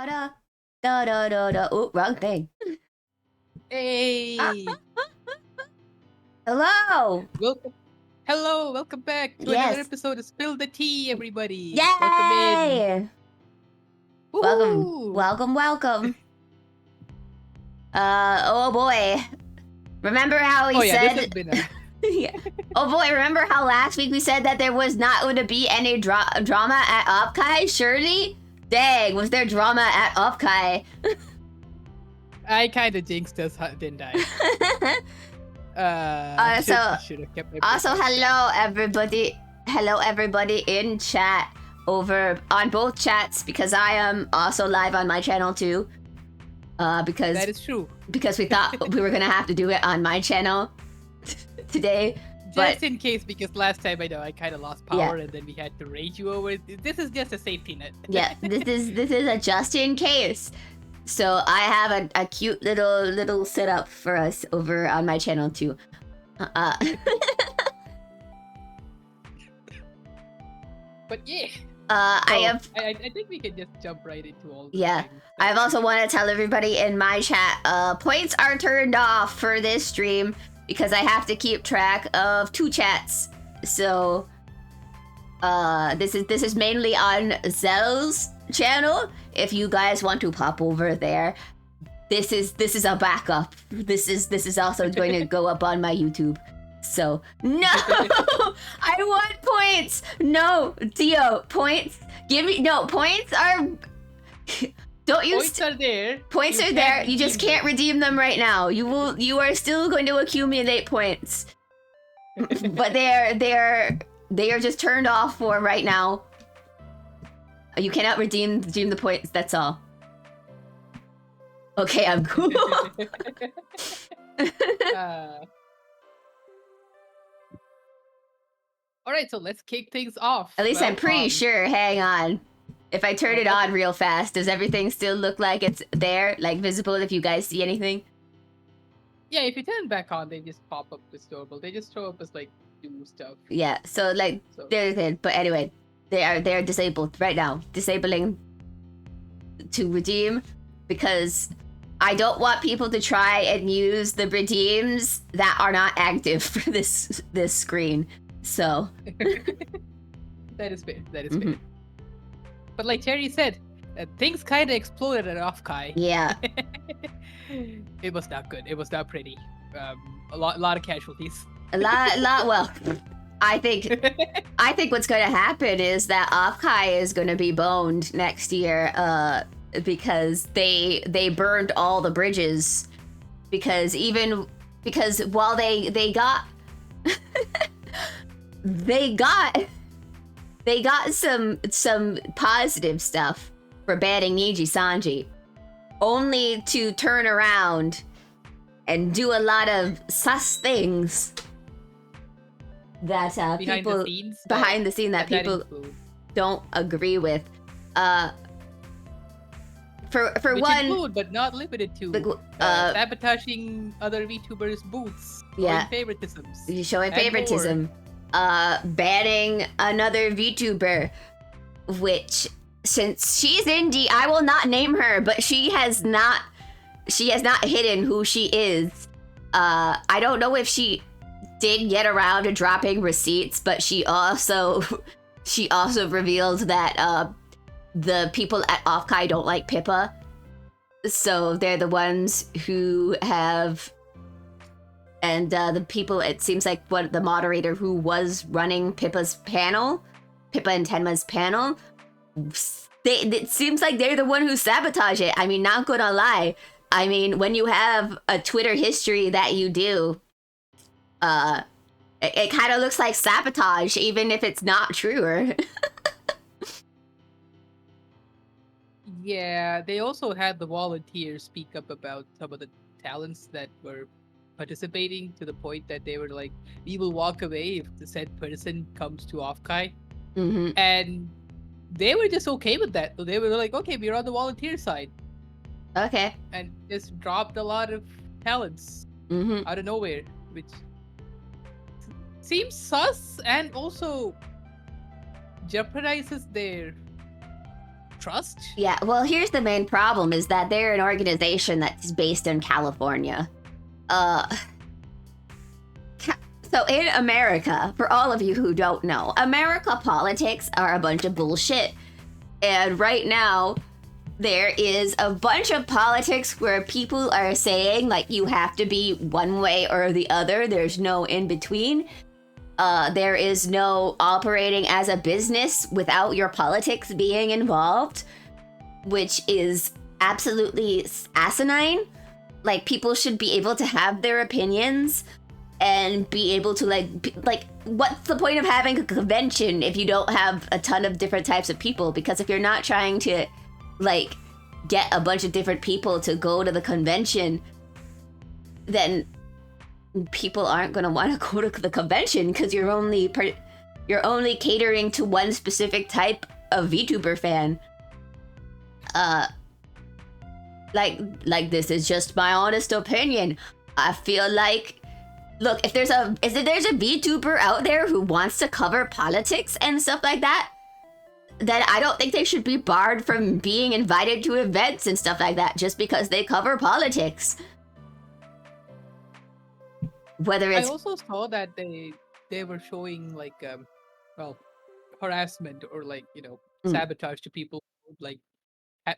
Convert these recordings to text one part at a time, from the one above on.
Da da da da da da. Oh, wrong thing. Hey! Hello. Welcome back to another Yes. episode of Spill the Tea, everybody. Welcome in. Yay! Welcome, Woohoo! welcome, welcome. Oh boy. Remember how we Oh yeah, this has said? been a Yeah. Oh boy, remember how last week we said that there was not going to be any drama at Opkai? Surely? Dang, was there drama at Opkai? I kind of jinxed us, didn't I? Should have kept my Also, place. hello everybody in chat over on both chats because I am also live on my channel too. Because That is true. because we thought we were gonna have to do it on my channel today. But Just in case, because last time I know I kind of lost power and then we had to raid you over. This is just a safety net. yeah, this is a just in case. So I have a cute little setup for us over on my channel too. But yeah. I think we can just jump right into all. Yeah, I've also want to tell everybody in my chat, points are turned off for this stream because I have to keep track of 2 chats. So, this is mainly on Zell's channel. If you guys want to pop over there, this is a backup. This is also going to go up on my YouTube. So no, I want points. No, Dio, points. Give me points are. Don't you? Points are there. Points are there. You just can't redeem them right now. You are still going to accumulate points, but they are just turned off for right now. You cannot redeem the points. That's all. Okay, I'm cool. All right, so let's kick things off. At least I'm pretty sure. Hang on. If I turn it on real fast, does everything still look like it's there, like visible? If you guys see anything? Yeah, if you turn back on, they just pop up as normal. They just show up as like new stuff. Yeah. So like there's it. But anyway, they're disabled right now. Disabling to redeem because I don't want people to try and use the redeems that are not active for this screen. So that is fair. Fair. But like Terry said, things kind of exploded at Offkai. Yeah. It was not good. It was not pretty. A lot of casualties. A lot. Well, I think what's going to happen is that Offkai is going to be boned next year. Because they burned all the bridges. Because while they got they got some positive stuff for banning Niji Sanji, only to turn around and do a lot of sus things that people behind the scene that people don't agree with. For which one, include, but not limited to, sabotaging other VTubers' booths. Yeah, showing favoritism. Banning another VTuber, which, since she's indie, I will not name her, but she has not hidden who she is. I don't know if she did get around to dropping receipts, but she also revealed that the people at Offkai don't like Pippa, so they're the ones who have. And the people, it seems like the moderator who was running Pippa and Tenma's panel, it seems like they're the one who sabotaged it. I mean, not gonna lie. I mean, when you have a Twitter history that you do, it kind of looks like sabotage, even if it's not true. Yeah, they also had the volunteers speak up about some of the talents that were participating, to the point that they were like, we will walk away if the said person comes to Offkai. And they were just okay with that. So they were like, okay, we're on the volunteer side. Okay. And just dropped a lot of talents out of nowhere, which seems sus and also jeopardizes their trust. Yeah, well, here's the main problem is that they're an organization that's based in California. So in America, for all of you who don't know, America politics are a bunch of bullshit. And right now, there is a bunch of politics where people are saying, like, you have to be one way or the other. There's no in between. There is no operating as a business without your politics being involved, which is absolutely asinine. Like, people should be able to have their opinions and be able to, like, what's the point of having a convention if you don't have a ton of different types of people? Because if you're not trying to, like, get a bunch of different people to go to the convention, then people aren't going to want to go to the convention because you're only catering to one specific type of VTuber fan. Like this is just my honest opinion. I feel like, look, if there's a VTuber out there who wants to cover politics and stuff like that, then I don't think they should be barred from being invited to events and stuff like that just because they cover politics. Whether it's... I also saw that they were showing like harassment or like, you know, sabotage to people who, like,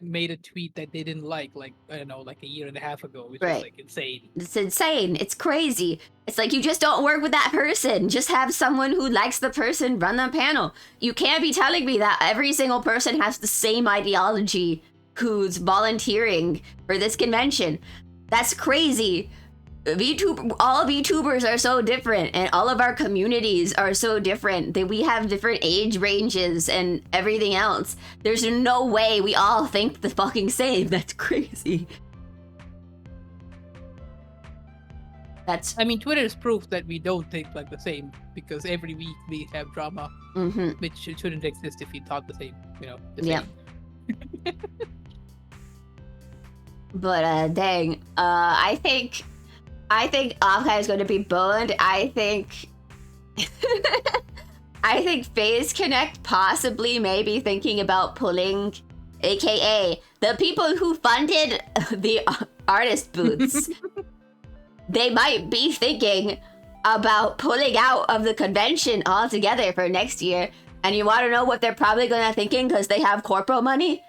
made a tweet that they didn't like I don't know, like a year and a half ago, which is like insane. It's insane. It's crazy. It's like, you just don't work with that person. Just have someone who likes the person run the panel. You can't be telling me that every single person has the same ideology who's volunteering for this convention. That's crazy. All VTubers are so different, and all of our communities are so different. That we have different age ranges and everything else. There's no way we all think the fucking same. That's crazy. I mean, Twitter is proof that we don't think like the same, because every week we have drama, which shouldn't exist if we thought the same, you know. Same. But dang, I think Offkai is going to be burned. I think FaZe Connect possibly may be thinking about pulling, aka the people who funded the artist booths. They might be thinking about pulling out of the convention altogether for next year. And you want to know what they're probably going to thinking because they have corpo money?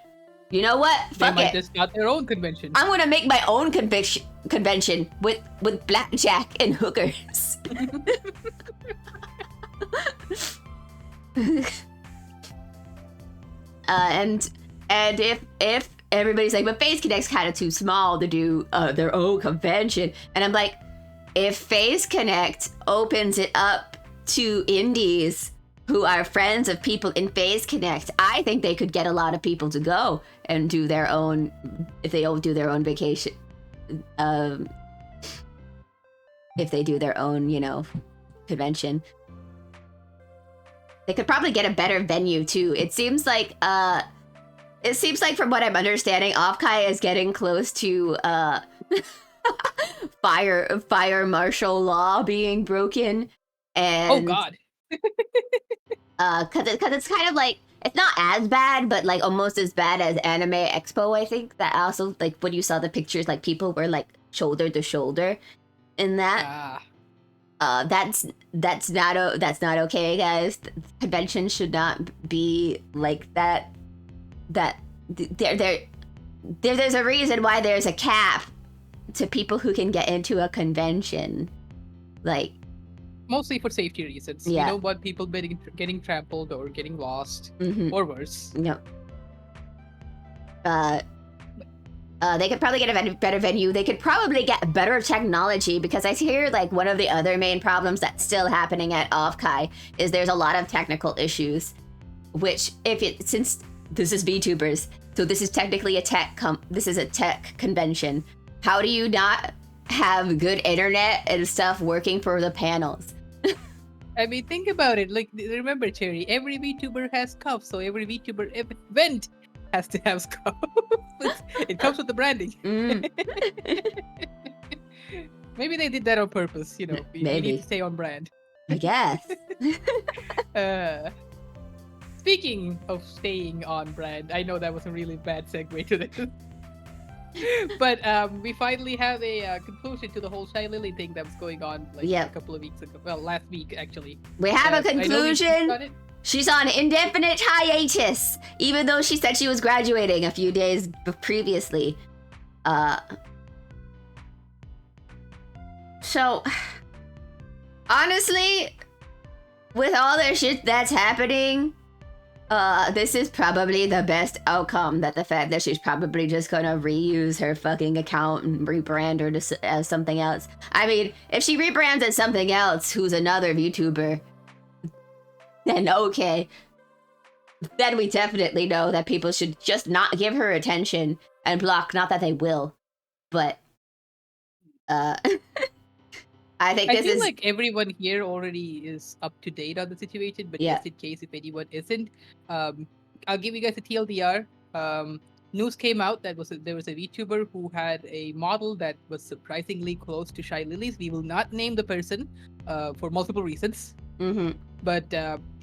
You know what? Fuck they might just start their own convention. I'm gonna make my own convention with blackjack and hookers. And if everybody's like, but FaZe Connect's kind of too small to do their own convention, and I'm like, if FaZe Connect opens it up to indies who are friends of people in FaZe Connect, I think they could get a lot of people to go and do their own, if they all do their own vacation, if they do their own, you know, convention. They could probably get a better venue too. It seems like from what I'm understanding, Offkai is getting close to fire martial law being broken. And oh god. Cause it's kind of like, it's not as bad, but like almost as bad as Anime Expo, I think. That also, like, when you saw the pictures, like people were like shoulder to shoulder in that. That's not okay, guys. Conventions should not be like that. There's a reason why there's a cap to people who can get into a convention, like. Mostly for safety reasons. Yeah. You don't want people getting trampled or getting lost, or worse. No. They could probably get a better venue. They could probably get better technology, because I hear like one of the other main problems that's still happening at Offkai is there's a lot of technical issues, which since this is VTubers, so this is technically a tech convention. How do you not have good internet and stuff working for the panels? I mean, think about it. Like, remember, Cherry, every VTuber has cuffs, so every VTuber event has to have cuffs. It comes with the branding. Maybe they did that on purpose, you know. We need to stay on brand. I guess. Speaking of staying on brand, I know that was a really bad segue to this. But we finally have a conclusion to the whole Shy Lily thing that was going on like a couple of weeks ago. Well, last week actually. We have a conclusion. She's on indefinite hiatus, even though she said she was graduating a few days previously. So, honestly, with all the shit that's happening, this is probably the best outcome. That the fact that she's probably just gonna reuse her fucking account and rebrand her as something else. I mean, if she rebrands as something else, who's another VTuber, then okay. Then we definitely know that people should just not give her attention and block. Not that they will, but I feel like everyone here already is up to date on the situation, but just in case if anyone isn't, I'll give you guys a TLDR. News came out that there was a VTuber who had a model that was surprisingly close to Shy Lily's. We will not name the person for multiple reasons. Mm-hmm. But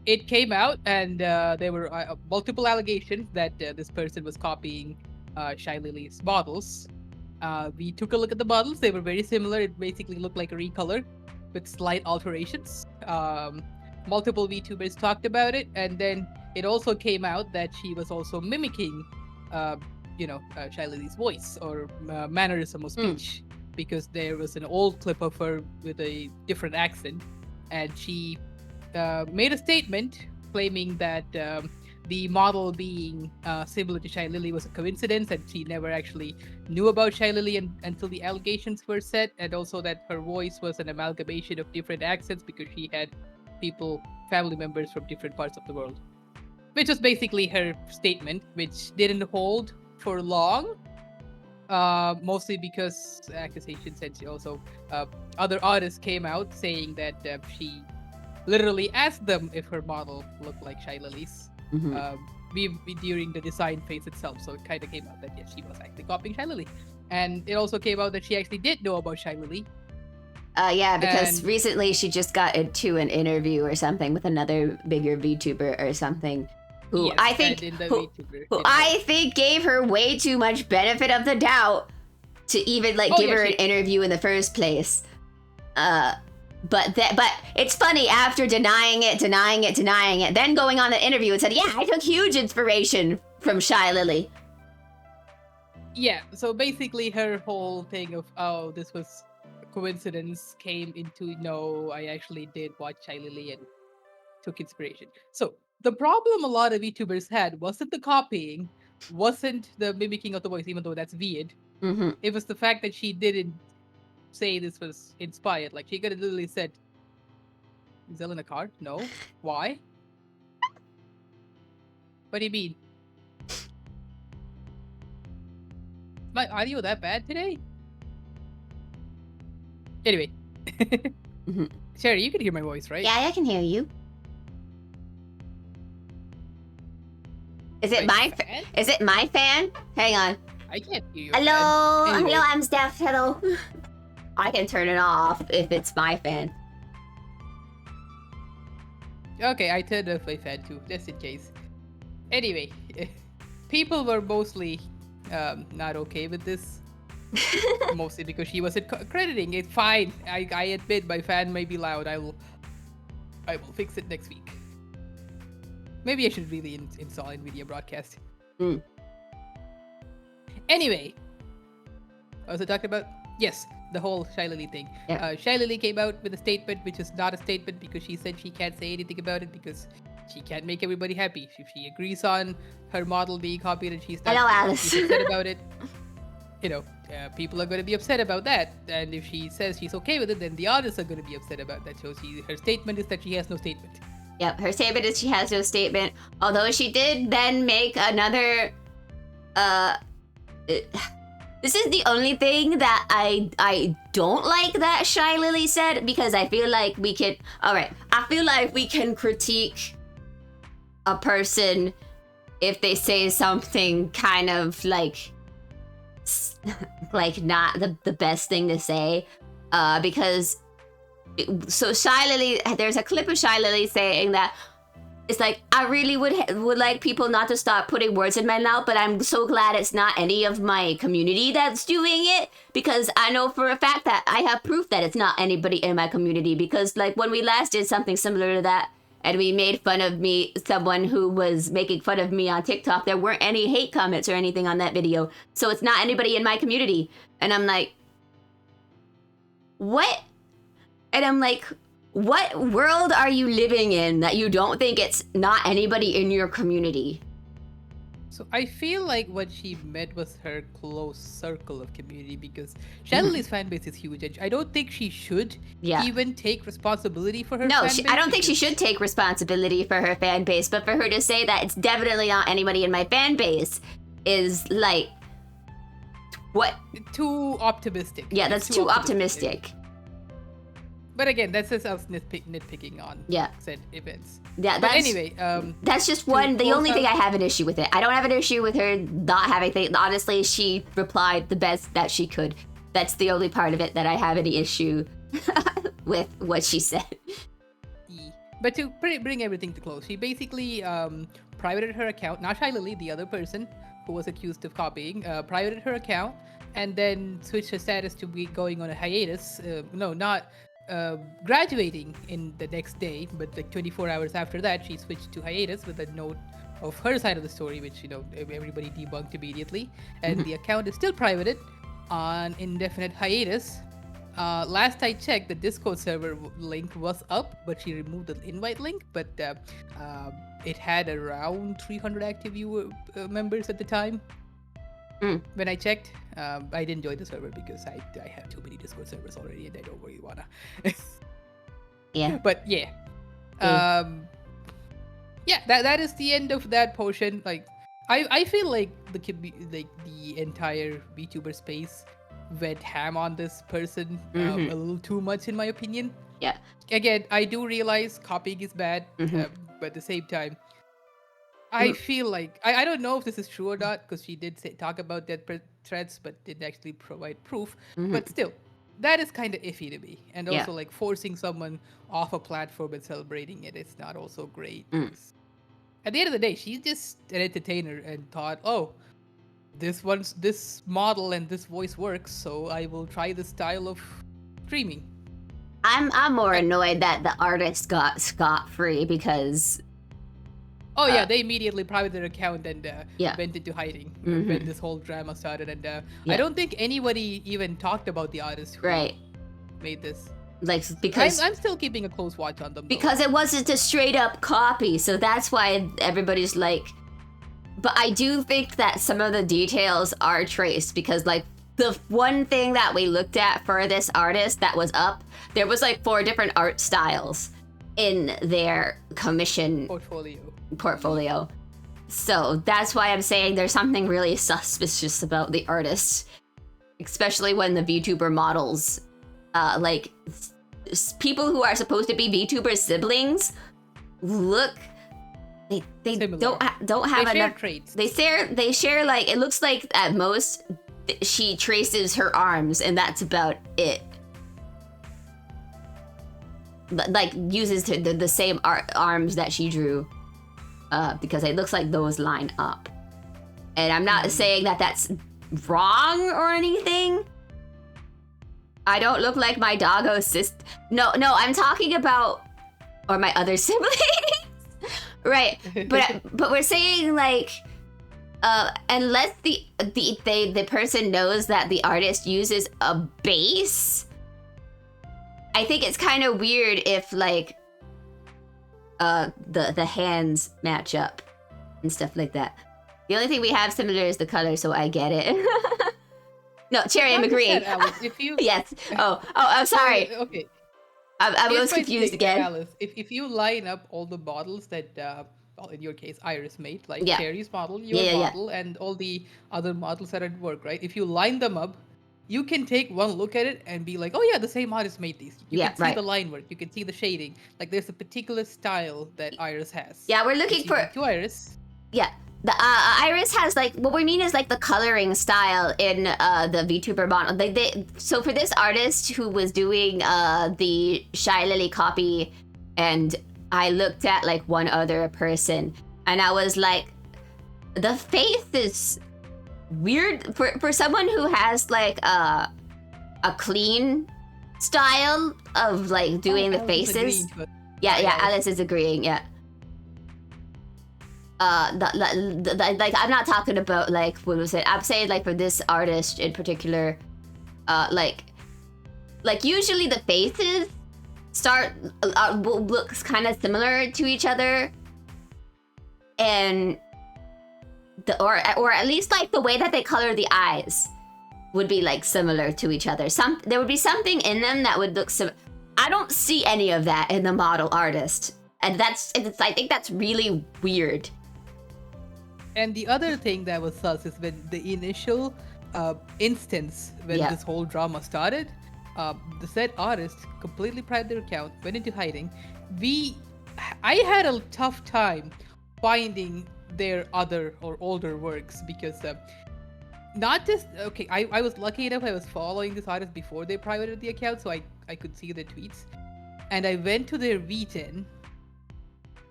it came out, and there were multiple allegations that this person was copying Shy Lily's models. We took a look at the models. They were very similar. It basically looked like a recolor with slight alterations. Multiple VTubers talked about it, and then it also came out that she was also mimicking, Shy Lily's voice or mannerism of speech, because there was an old clip of her with a different accent, and she made a statement claiming that the model being similar to Shy Lily was a coincidence, and she never actually knew about Shy Lily until the allegations were set, and also that her voice was an amalgamation of different accents because she had family members from different parts of the world. Which was basically her statement, which didn't hold for long, mostly because accusations, and she also other artists came out saying that she literally asked them if her model looked like Shy Lily's. Mm-hmm. During the design phase itself, so it kind of came out that yes, she was actually copying Shy Lily, and it also came out that she actually did know about Shy Lily. Because recently she just got into an interview or something with another bigger VTuber or something, who I think gave her way too much benefit of the doubt to even give her an interview in the first place. But it's funny, after denying it, then going on the interview and said, yeah, I took huge inspiration from Shy Lily. Yeah, so basically her whole thing of, oh, this was a coincidence came into, no, I actually did watch Shy Lily and took inspiration. So the problem a lot of VTubers had wasn't the copying, wasn't the mimicking of the voice, even though that's weird. Mm-hmm. It was the fact that she didn't say this was inspired. Like, she could have literally said, is Zell in a car? No. Why? What do you mean? My audio that bad today? Anyway. Mm-hmm. Sherry, you can hear my voice, right? Yeah, I can hear you. Is it my fan? Hang on. I can't hear you. Hello, anyway. Hello, I'm Steph. Hello. I can turn it off if it's my fan. Okay, I turned off my fan too, just in case. Anyway, people were mostly not okay with this. Mostly because she wasn't crediting it. Fine, I admit my fan may be loud. I will fix it next week. Maybe I should really install NVIDIA Broadcast. Anyway, what was I talking about? Yes, the whole Shy Lily thing. Yeah. Shy Lily came out with a statement, which is not a statement because she said she can't say anything about it because she can't make everybody happy. If she agrees on her model being copied and she's not upset about it, people are going to be upset about that. And if she says she's okay with it, then the artists are going to be upset about that. So her statement is that she has no statement. Yep, her statement is she has no statement. Although she did then make another... This is the only thing that I don't like that Shy Lily said, because I feel like we can... Alright, I feel like we can critique a person if they say something kind of like not the best thing to say. Because... So Shy Lily... There's a clip of Shy Lily saying that it's like, I really would like people not to stop putting words in my mouth, but I'm so glad it's not any of my community that's doing it, because I know for a fact that I have proof that it's not anybody in my community, because like when we last did something similar to that, and we made fun of someone who was making fun of me on TikTok, there weren't any hate comments or anything on that video, so it's not anybody in my community. And I'm like, what? And I'm like, what world are you living in that you don't think it's not anybody in your community? So I feel like what she meant was her close circle of community, because Shadowly's fan base is huge, and I don't think she should even take responsibility for her fan base. I don't think she should take responsibility for her fan base, but for her to say that it's definitely not anybody in my fan base is like, what? Too optimistic. Yeah, that's too optimistic. But again, that's just us nitpicking on said events. Yeah, but anyway, that's just the only thing I have an issue with it. I don't have an issue with her not having things. Honestly, she replied the best that she could. That's the only part of it that I have any issue with what she said. But to bring everything to close, she basically privated her account. Not Shylily, the other person who was accused of copying, privated her account, and then switched her status to be going on a hiatus. Graduating in the next day, but like 24 hours after that, she switched to hiatus with a note of her side of the story, which everybody debunked immediately. And the account is still privated on indefinite hiatus. Last I checked, the Discord server link was up, but she removed the invite link. But it had around 300 active members at the time. When I checked, I didn't join the server because I have too many Discord servers already, and I don't really wanna. But that is the end of that portion. Like, I feel like the entire VTuber space went ham on this person a little too much, in my opinion. Yeah. Again, I do realize copying is bad, but at the same time, I feel like I don't know if this is true or not, because she did talk about death threats, but didn't actually provide proof. But still, that is kind of iffy to me. And also, like, forcing someone off a platform and celebrating it's not also great. At the end of the day, she's just an entertainer and thought, oh, this model and this voice works, so I will try this style of streaming. I'm more annoyed that the artist got scot-free, because they immediately privated their account and went into hiding when this whole drama started. And I don't think anybody even talked about the artist who made this. Like, because I'm still keeping a close watch on them, though. Because it wasn't a straight up copy, so that's why everybody's like. But I do think that some of the details are traced, because like the one thing that we looked at for this artist that was up, there was like 4 different art styles in their commission portfolio. So that's why I'm saying there's something really suspicious about the artist, especially when the VTuber models, like people who are supposed to be VTuber siblings, look, they don't have enough traits. They share like, it looks like at most she traces her arms, and that's about it. Like, uses the same arms that she drew, because it looks like those line up. And I'm not saying that that's wrong or anything. I don't look like my doggo sister. No, I'm talking about, or my other siblings. Right, but we're saying like, unless the person knows that the artist uses a base, I think it's kind of weird if like the hands match up and stuff like that. The only thing we have similar is the color, so I get it. No, Cherry, I'm agreeing. If you yes. Oh, I'm sorry. Okay. I was confused again. Alice, if you line up all the models that, well, in your case, Iris made, like Cherry's model, your model, and all the other models that at work, right? If you line them up, you can take one look at it and be like, oh yeah, the same artist made these. You can see the line work, you can see the shading. Like, there's a particular style that Iris has. Yeah, we're looking for to Iris. Yeah. The Iris has like, what we mean is like the coloring style in the VTuber model. So for this artist who was doing the Shylily copy and I looked at like one other person and I was like, the face is weird for someone who has like a clean style of like doing the faces. Yeah, Alice is agreeing. Yeah. Like I'm not talking about like what was it? I'm saying like for this artist in particular, like usually the faces looks kind of similar to each other, and or at least like the way that they color the eyes would be like similar to each other. There would be something in them that would look similar. I don't see any of that in the model artist, and I think that's really weird. And the other thing that was sus is when the initial instance when this whole drama started, the said artist completely private their account, went into hiding. I had a tough time finding their other or older works because not just okay. I was lucky enough. I was following this artist before they privated the account, so I could see the tweets, and I went to their VGen.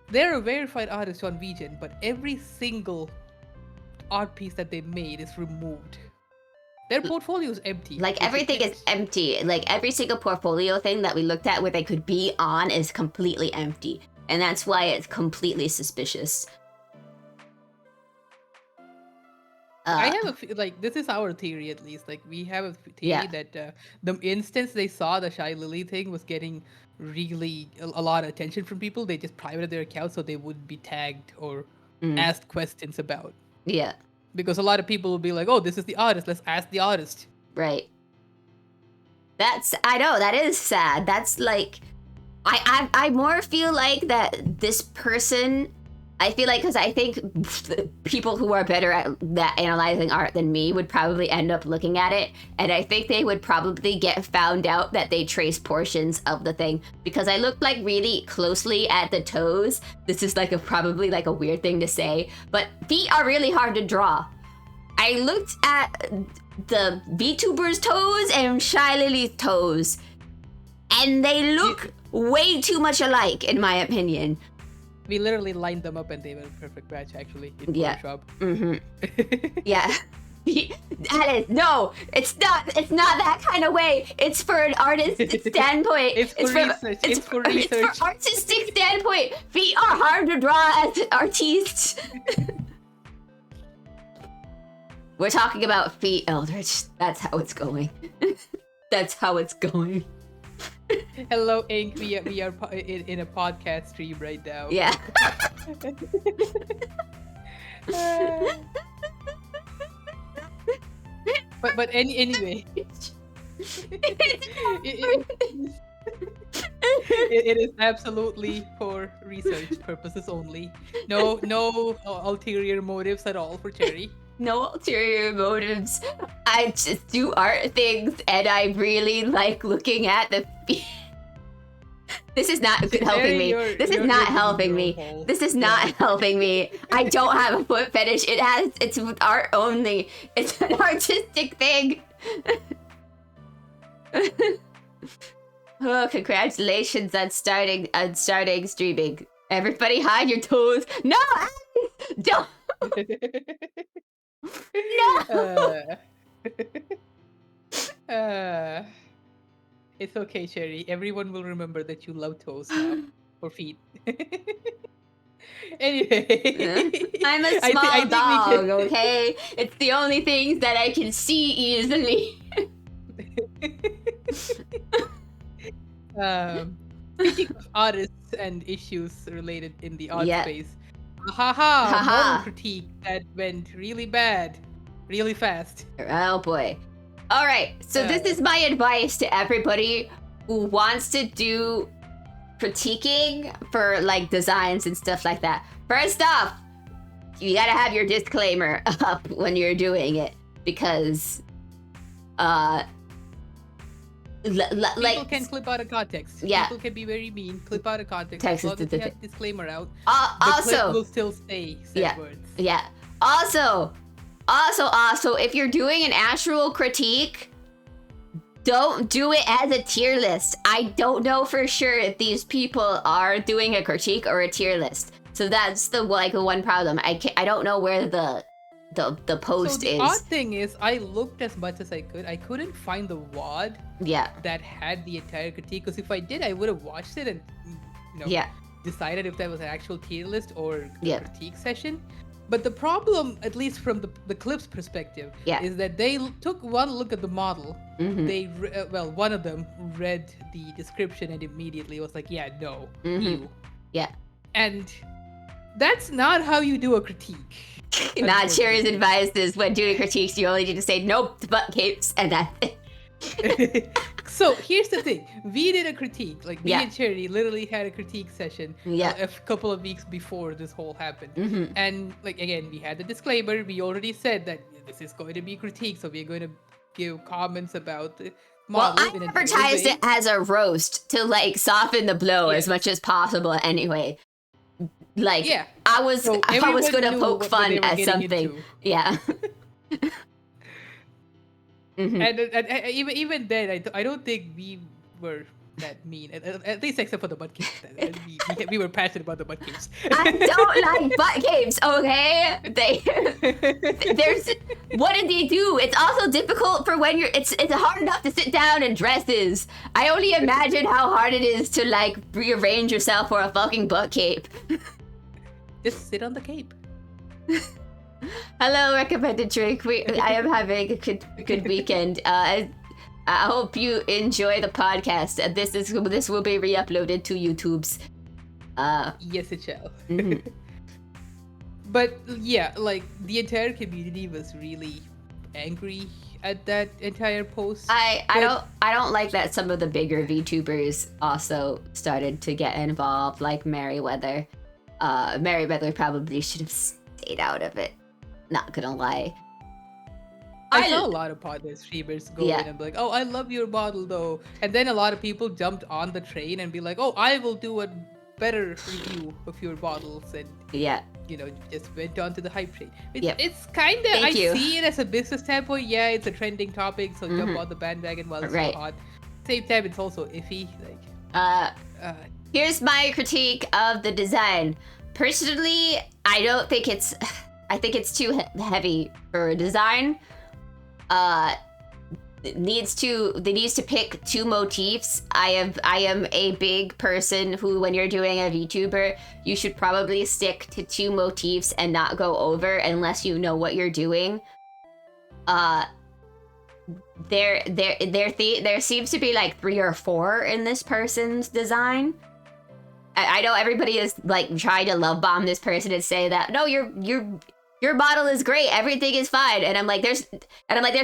They're a verified artist on VGen, but every single art piece that they made is removed. Their portfolio is empty. Like everything is empty. Like every single portfolio thing that we looked at where they could be on is completely empty. And that's why it's completely suspicious. I have this is our theory at least. Like we have a theory that the instance they saw the Shy Lily thing was getting really a lot of attention from people. They just privated their account so they wouldn't be tagged or asked questions about. Yeah. Because a lot of people will be like, oh, this is the artist, let's ask the artist. Right. I know, that is sad. That's like, I more feel like that this person, I feel like, because I think people who are better at that analyzing art than me would probably end up looking at it, and I think they would probably get found out that they trace portions of the thing, because I looked like really closely at the toes. This is like probably like a weird thing to say, but feet are really hard to draw. I looked at the VTuber's toes and Shy Lily's toes, and they look way too much alike, in my opinion. We literally lined them up and they were a perfect match, actually, in Photoshop. Yeah. Alice, no, it's not that kind of way. It's for an artist standpoint. It's for research. It's for artistic standpoint. Feet are hard to draw as artistes. We're talking about feet, Eldritch. That's how it's going. That's how it's going. Hello, Ink. We are in a podcast stream right now. Yeah. But anyway, it is absolutely for research purposes only. No ulterior motives at all for Cherry. No ulterior motives. I just do art things, and I really like looking at the feet. This is not helping me. This is not helping me. This is not helping me. I don't have a foot fetish. It's art only. It's an artistic thing. Oh, congratulations on starting streaming. Everybody hide your toes. No, don't. No. It's okay, Cherry. Everyone will remember that you love toes now, or feet. Anyway, I'm a small dog, okay? It's the only things that I can see easily. Speaking of artists and issues related in the art space, model critique that went really bad, really fast. Oh boy. All right, so this is my advice to everybody who wants to do critiquing for like designs and stuff like that. First off, you gotta have your disclaimer up when you're doing it, because people can clip out of context. Yeah. People can be very mean, clip out of context. As long as you have disclaimer out, also, the clip will still stay said words. Yeah. Also, if you're doing an actual critique, don't do it as a tier list. I don't know for sure if these people are doing a critique or a tier list. So that's the one problem. I don't know where the post so the is. odd thing is, I looked as much as I could. I couldn't find the WOD that had the entire critique. Because if I did, I would have watched it and decided if that was an actual tier list or a critique session. But the problem, at least from the clip's perspective, is that they took one look at the model. Mm-hmm. They one of them read the description and immediately was like, "Yeah, no, you." Yeah. And that's not how you do a critique. Not sure his advice is when doing critiques, you only need to say nope to butt capes, and that's it. So here's the thing, we did a critique, like me and Charity literally had a critique session a couple of weeks before this whole happened. And like, again, we had the disclaimer, we already said that this is going to be critique, so we're going to give comments about the model. Well, I advertised it as a roast to like soften the blow as much as possible anyway. Like, I was gonna poke fun at something. Into. Yeah. And even then, I don't think we were that mean. At least except for the butt capes. We were passionate about the butt capes. I don't like butt capes. Okay, there's what did they do? It's also difficult for when it's hard enough to sit down in dresses. I only imagine how hard it is to like rearrange yourself for a fucking butt cape. Just sit on the cape. Hello, recommended drink. I am having a good weekend. I hope you enjoy the podcast. This will be re-uploaded to YouTube's. Yes, it shall. But yeah, like the entire community was really angry at that entire post. I don't like that some of the bigger VTubers also started to get involved, like Merryweather. Merryweather probably should have stayed out of it. Not gonna lie. I saw a lot of podcast streamers go in and be like, "Oh, I love your model though," and then a lot of people jumped on the train and be like, "Oh, I will do a better review of your models," and just went on to the hype train. It's kind of see it as a business standpoint. Yeah, it's a trending topic, so jump on the bandwagon while it's so hot. Same time, it's also iffy. Like, here's my critique of the design. Personally, I think it's too heavy for a design. They needs to pick two motifs. I am a big person who, when you're doing a VTuber, you should probably stick to two motifs and not go over unless you know what you're doing. There seems to be like 3 or 4 in this person's design. I know everybody is like trying to love bomb this person and say that no, your model is great, everything is fine, and I'm like there's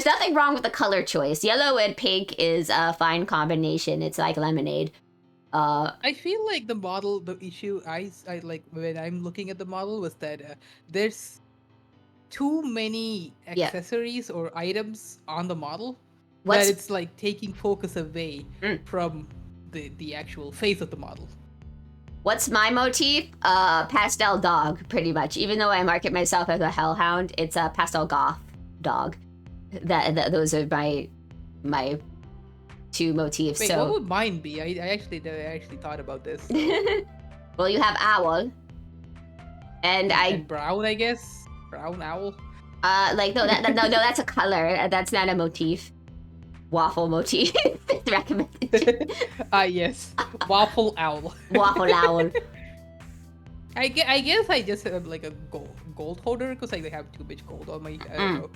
nothing wrong with the color choice. Yellow and pink is a fine combination. It's like lemonade. I feel like the issue I like when I'm looking at the model was that there's too many accessories or items on the model that it's like taking focus away from the actual face of the model. What's my motif? Pastel dog, pretty much. Even though I market myself as a hellhound, it's a pastel goth dog. Those are my two motifs. Wait, so what would mine be? I actually thought about this. Well, you have owl, and brown, I guess. Brown owl. No, that's a color. That's not a motif. Waffle motif. Recommended. Yes. Waffle owl. Waffle owl. I guess I just have like a gold holder because I have too much gold on my. I don't know.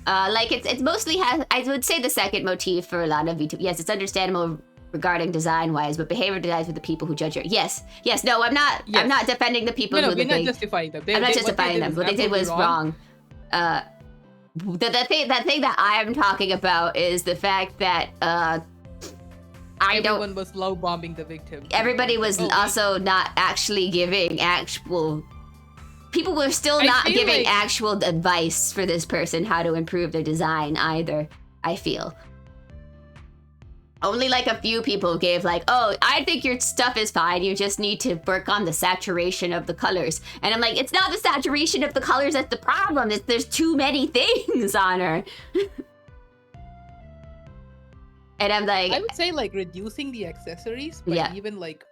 It's mostly I would say the second motif for a lot of VTubers. Yes, it's understandable regarding design wise, but behavior decides with the people who judge your. Yes. No, I'm not. Yes. I'm not defending the people. No, we're not justifying them. I'm not justifying them. What they did was wrong. The thing that I'm talking about is the fact that everyone was low bombing the victim. Everybody was also not actually giving actual. People were still not giving actual advice for this person how to improve their design either. I feel. Only like a few people gave like, oh, I think your stuff is fine. You just need to work on the saturation of the colors. And I'm like, it's not the saturation of the colors that's the problem. There's too many things on her. And I'm like, I would say like reducing the accessories, but yeah, even like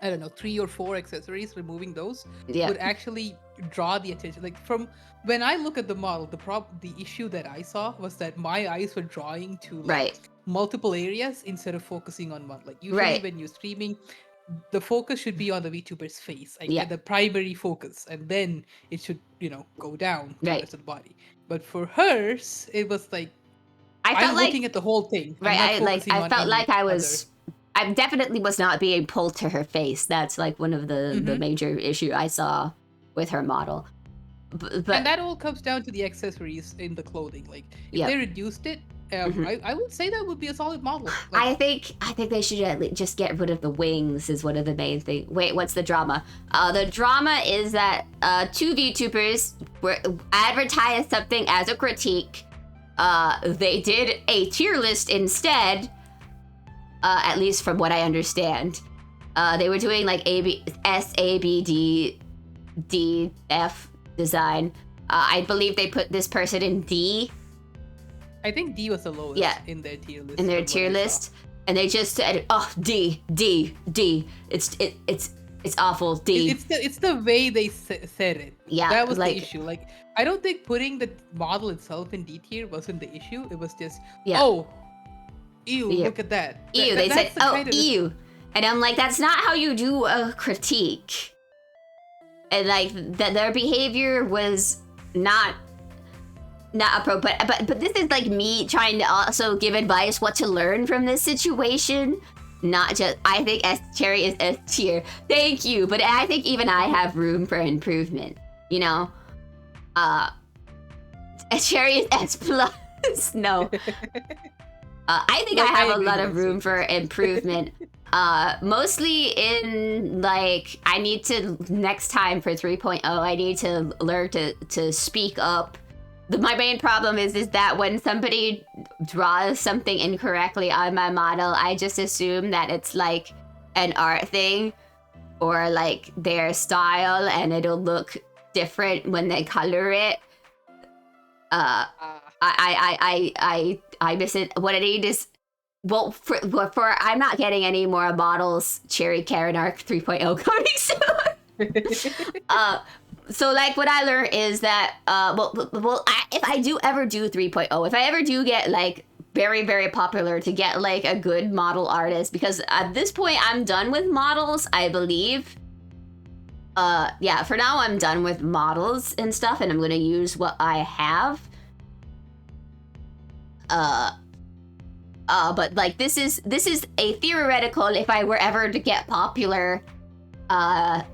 I don't know, 3 or 4 accessories, removing those yeah, would actually draw the attention. Like from when I look at the model, the issue that I saw was that my eyes were drawing to like right, multiple areas instead of focusing on one. Like usually right, when you're streaming, the focus should be on the VTuber's face, like yeah, the primary focus, and then it should, go down to the right. rest of the body. But for hers, it was like I felt I'm like, looking at the whole thing. I'm right, not focusing I on felt any like other. I definitely was not being pulled to her face. That's like one of the Mm-hmm. major issue I saw with her model. But And that all comes down to the accessories in the clothing. Like if yeah. they reduced it, Mhm. I would say that would be a solid model. Like I think they should at least just get rid of the wings is one of the main things. Wait, what's the drama? The drama is that two VTubers were advertised something as a critique. They did a tier list instead. At least from what I understand, they were doing like S A B D F design. I believe they put this person in D. I think D was the lowest Yeah. in their tier list. In their from what tier I saw. list, and they just said, "Oh, D, D, D. It's awful. D." It's the way they said it. Yeah, That was like- the issue. Like I don't think putting the model itself in D tier wasn't the issue. It was just Yeah. oh, ew, Yeah. look at that. Ew. That- They that's said, the "Oh, kind of- ew," and I'm like, "That's not how you do a critique." And like that, their behavior was not appropriate. But this is like me trying to also give advice what to learn from this situation. Not just, I think Cherry is S tier. Thank you, but I think even I have room for improvement. You know, Cherry is S plus. No, I think Like, I have I a agree lot with of you. room for improvement. Mostly in like I need to next time for 3.0. I need to learn to speak up. My main problem is that when somebody draws something incorrectly on my model, I just assume that it's like an art thing or like their style, and it'll look different when they color it. I miss it. What I need is, well, for I'm not getting any more models. Cherry Karen Arc 3.0 coming soon. So like what I learned is that if I do ever do 3.0, if I ever do get like very, very popular, to get like a good model artist, because at this point I'm done with models, I believe. Yeah, for now I'm done with models and stuff, and I'm gonna use what I have. But like this is a theoretical, if I were ever to get popular on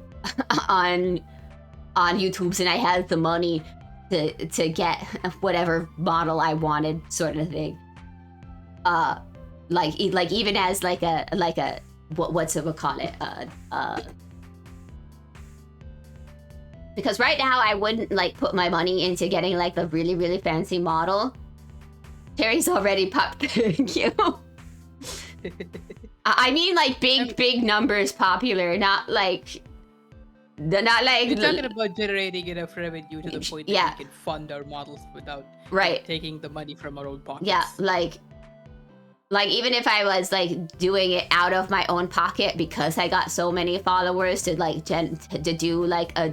YouTube's and I had the money to get whatever model I wanted, sort of thing. Like even as like a what's it, we'll call it, because right now I wouldn't like put my money into getting like the really, really fancy model. Terry's already popped. Thank you. I mean like big numbers popular, not like We're talking about generating enough revenue to the point that Yeah. we can fund our models without right. taking the money from our own pockets. Yeah, like even if I was like doing it out of my own pocket because I got so many followers to like to do like a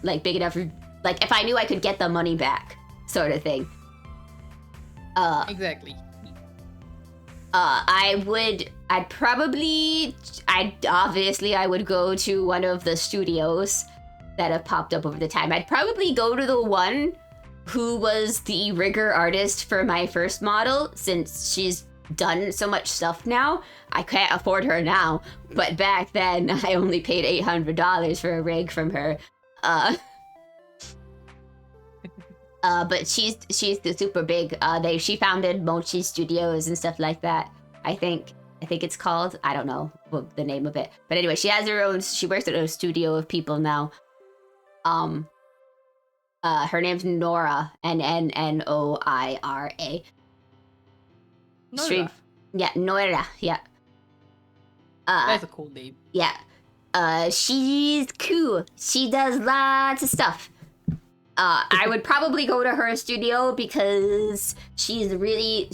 like big enough, like if I knew I could get the money back, sort of thing. Exactly. I would go to one of the studios that have popped up over the time. I'd probably go to the one who was the rigger artist for my first model, since she's done so much stuff now. I can't afford her now, but back then I only paid $800 for a rig from her. But she's the super big. She founded Mochi Studios and stuff like that. I think it's called. I don't know what the name of it. But anyway, she has her own. She works at a studio of people now. Her name's Nora, Noira. Nora. Yeah, Nora. Yeah. That's a cool name. Yeah. She's cool. She does lots of stuff. I would probably go to her studio because she has a really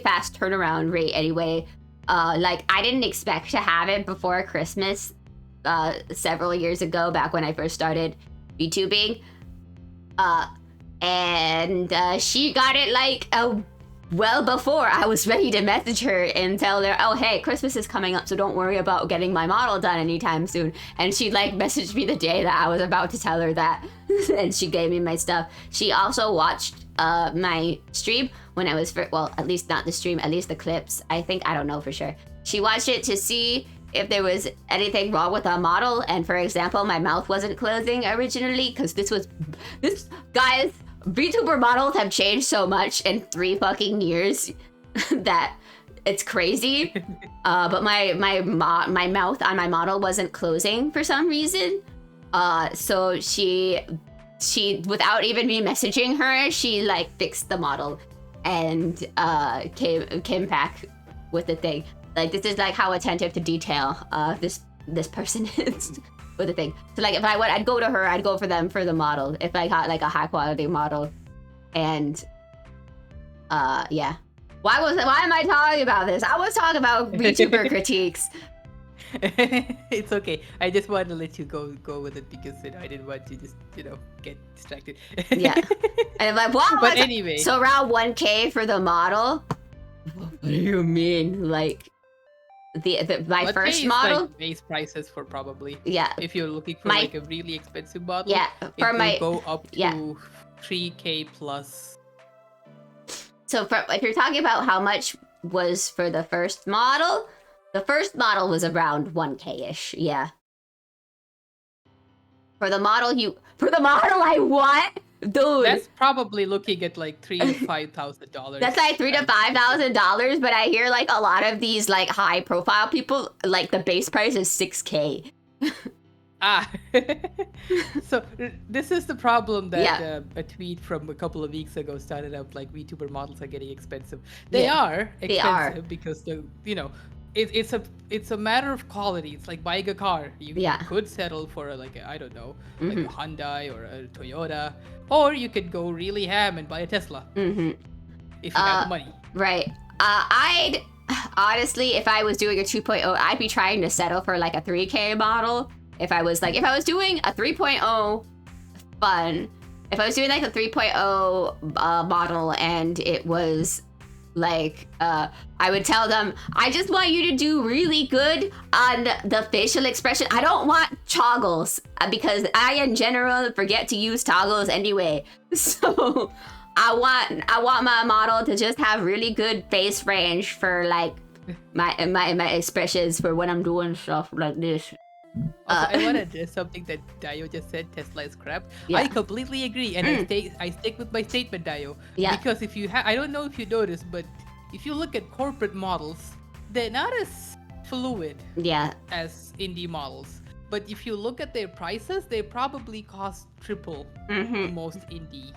fast turnaround rate anyway. Like I didn't expect to have it before Christmas several years ago, back when I first started YouTubing. And she got it like well before I was ready to message her and tell her, oh hey, Christmas is coming up, so don't worry about getting my model done anytime soon. And she like messaged me the day that I was about to tell her that, and she gave me my stuff. She also watched my stream when I was well, at least not the stream, at least the clips. I don't know for sure. She watched it to see if there was anything wrong with the model, and for example, my mouth wasn't closing originally, because this guys, VTuber models have changed so much in 3 fucking years that it's crazy. But my mouth on my model wasn't closing for some reason. So she without even me messaging her, she like fixed the model and came back with the thing. Like, this is like how attentive to detail this person is. With the thing. So like if I'd go to her, I'd go for them for the model if I got like a high quality model. And yeah. Why am I talking about this? I was talking about VTuber critiques. It's okay. I just wanted to let you go with it because I didn't want to just get distracted. Yeah. And I'm like, wow. But anyway. So around 1K for the model? What do you mean? Like my first model, like base prices for probably, yeah, if you're looking for like a really expensive model, yeah, for it will go up to 3K plus. So if you're talking about how much was for the first model was around 1K ish. Yeah, for the model I want, dude, that's probably looking at like $3,000 to $5,000. That's like $3,000 to $5,000. But I hear like a lot of these like high profile people, like the base price is 6K. So this is the problem that a tweet from a couple of weeks ago started up, like VTuber models are getting expensive. They are expensive because it's a matter of quality. It's like buying a car. You could settle for like a Hyundai or a Toyota, or you could go really ham and buy a Tesla if you have the money. Right. I'd honestly, if I was doing a 2.0, I'd be trying to settle for like a 3K model. If I was doing a 3.0 if I was doing like a 3.0 model and it was like, I would tell them, I just want you to do really good on the facial expression. I don't want toggles because I in general forget to use toggles anyway. So I want my model to just have really good face range for like my expressions for when I'm doing stuff like this. Also, I want to address something that Dio just said. Tesla is crap. Yeah. I completely agree, and I stick with my statement, Dio. Yeah. Because if you I don't know if you noticed, but if you look at corporate models, they're not as fluid as indie models. But if you look at their prices, they probably cost triple most indie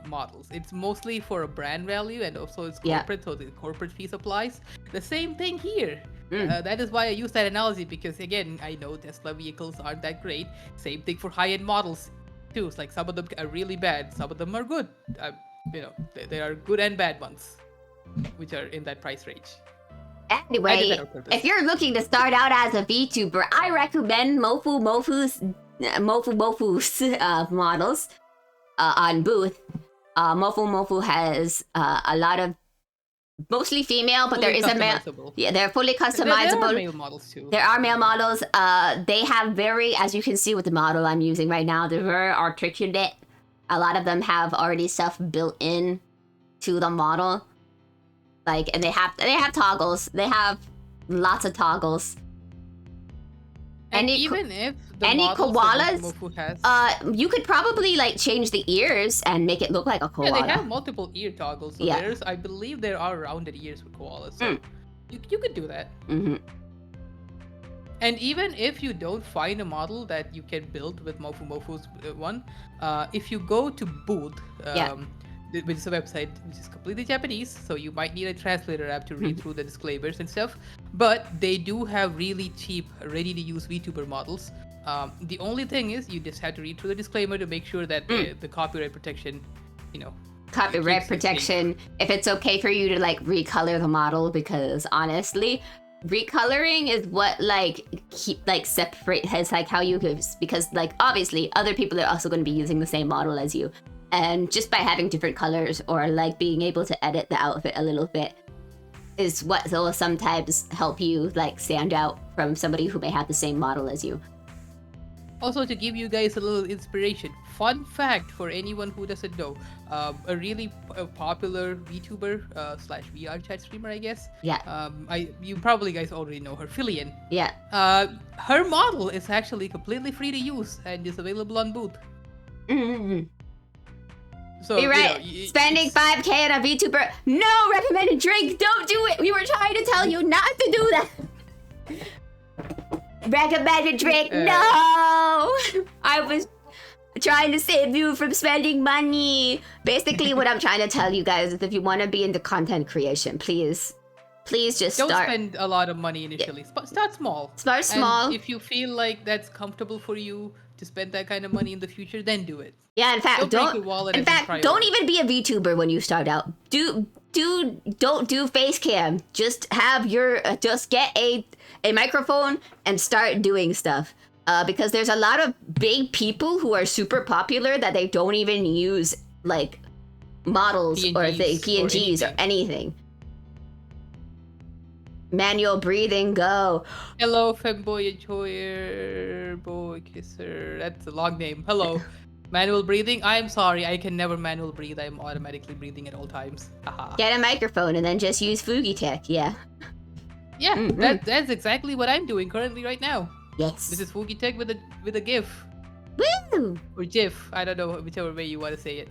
models. It's mostly for a brand value, and also it's corporate, so the corporate fee applies. The same thing here. That is why I use that analogy, because again, I know Tesla vehicles aren't that great. Same thing for high-end models too. It's like some of them are really bad, some of them are good. There are good and bad ones, which are in that price range. Anyway, if you're looking to start out as a VTuber, I recommend Mofu's models on Booth. Mofu has a lot of mostly female, but there is a male. Yeah, they're fully customizable. There are male models too. There are male models. They have as you can see with the model I'm using right now, they're very articulate. A lot of them have already stuff built in to the model. Like, and they have toggles. They have lots of toggles. And even if the koalas, you could probably like change the ears and make it look like a koala. Yeah, they have multiple ear toggles. So I believe there are rounded ears for koalas. So you could do that. And even if you don't find a model that you can build with Mofu's one, if you go to Booth, which is a website which is completely Japanese, so you might need a translator app to read through the disclaimers and stuff. But they do have really cheap, ready-to-use VTuber models The only thing is you just have to read through the disclaimer to make sure that the copyright protection, you know, Copyright keeps it safe. protection. If it's okay for you to like recolor the model, because honestly, recoloring is what like separate has like how you could, because like obviously other people are also going to be using the same model as you, and just by having different colors or like being able to edit the outfit a little bit is what will sometimes help you like stand out from somebody who may have the same model as you. Also, to give you guys a little inspiration, fun fact for anyone who doesn't know, a really popular VTuber slash VR chat streamer, I guess. Yeah. You probably guys already know her, Filian. Yeah. Her model is actually completely free to use and is available on Booth. Mm-hmm. So you're right. Spending $5,000 on a VTuber. No recommended drink. Don't do it. We were trying to tell you not to do that. Recommended drink. No. I was trying to save you from spending money. Basically, what I'm trying to tell you guys is if you want to be into content creation, please just don't start. Spend a lot of money initially. Start small. Start small. And if you feel like that's comfortable for you to spend that kind of money in the future, then do it. Yeah, in fact, don't even be a VTuber when you start out. Don't do face cam. Just have just get a microphone and start doing stuff. Because there's a lot of big people who are super popular that they don't even use like models PNGs or anything. Manual breathing, go. Hello, femboy enjoyer, boy kisser. That's a long name. Hello. Manual breathing? I'm sorry, I can never manual breathe. I'm automatically breathing at all times. Haha. Get a microphone and then just use Fugitech, yeah. Yeah, that's exactly what I'm doing currently right now. Yes. This is Fugitech with a GIF. Woo! Or GIF, I don't know whichever way you want to say it.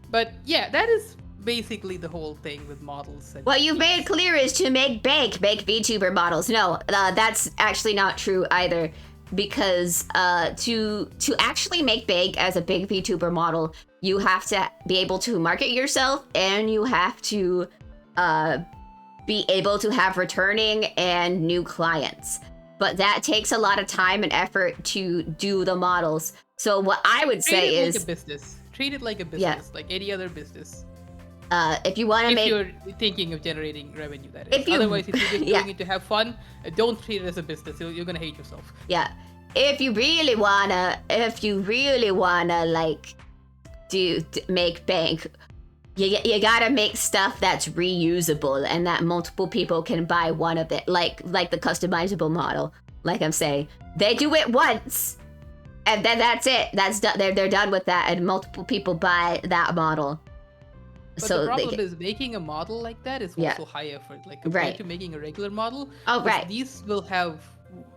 But yeah, that is basically the whole thing with models. What you've made clear is to make VTuber models. No, that's actually not true either. Because to actually make bank as a big VTuber model, you have to be able to market yourself, and you have to be able to have returning and new clients. But that takes a lot of time and effort to do the models. So what I would say is like a business. Treat it like a business, like any other business. If you want to make, if you're thinking of generating revenue, that is. Otherwise, if you're just doing it to have fun, don't treat it as a business. You're gonna hate yourself. Yeah, if you really wanna like make bank, you gotta make stuff that's reusable and that multiple people can buy one of it, like the customizable model. Like I'm saying, they do it once, and then that's it. That's done. They're done with that, and multiple people buy that model. But so the problem is making a model like that is also high effort, like compared to making a regular model. Oh, right. These will have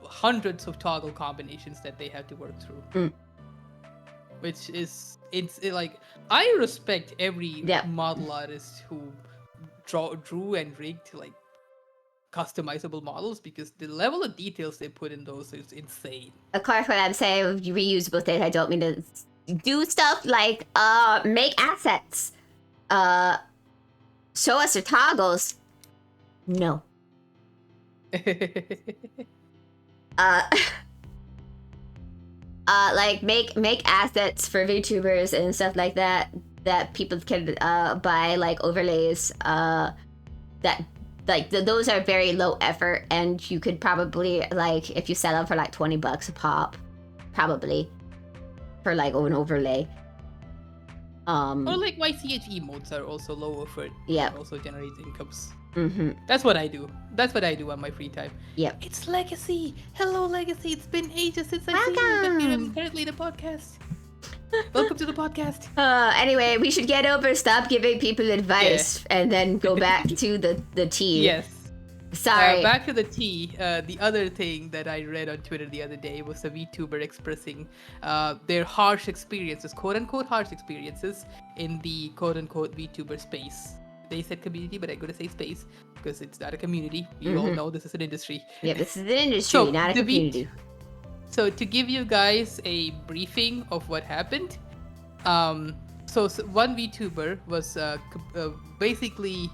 hundreds of toggle combinations that they have to work through. Which is like, I respect every model artist who drew and rigged like customizable models, because the level of details they put in those is insane. Of course, when I'm saying reusable things, I don't mean to do stuff like make assets. Show us your toggles. No. Like make assets for VTubers and stuff like that people can buy, like overlays. That like those are very low effort, and you could probably, like, if you sell them for like $20 a pop, probably for like an overlay. Or like YCH emotes are also low effort. Yeah. Also generate incomes. Mm-hmm. That's what I do. That's what I do on my free time. Yep. It's Legacy. Hello, Legacy. It's been ages since I've seen you, but here I'm currently the podcast. Welcome to the podcast. Anyway, we should get over stop giving people advice and then go back to the tea. Yes. Sorry. Back to the tea. The other thing that I read on Twitter the other day was a VTuber expressing their harsh experiences, quote-unquote harsh experiences, in the quote-unquote VTuber space. They said community, but I'm going to say space because it's not a community. You all know this is an industry. Yeah, this is an industry, not a community. So to give you guys a briefing of what happened, so one VTuber was basically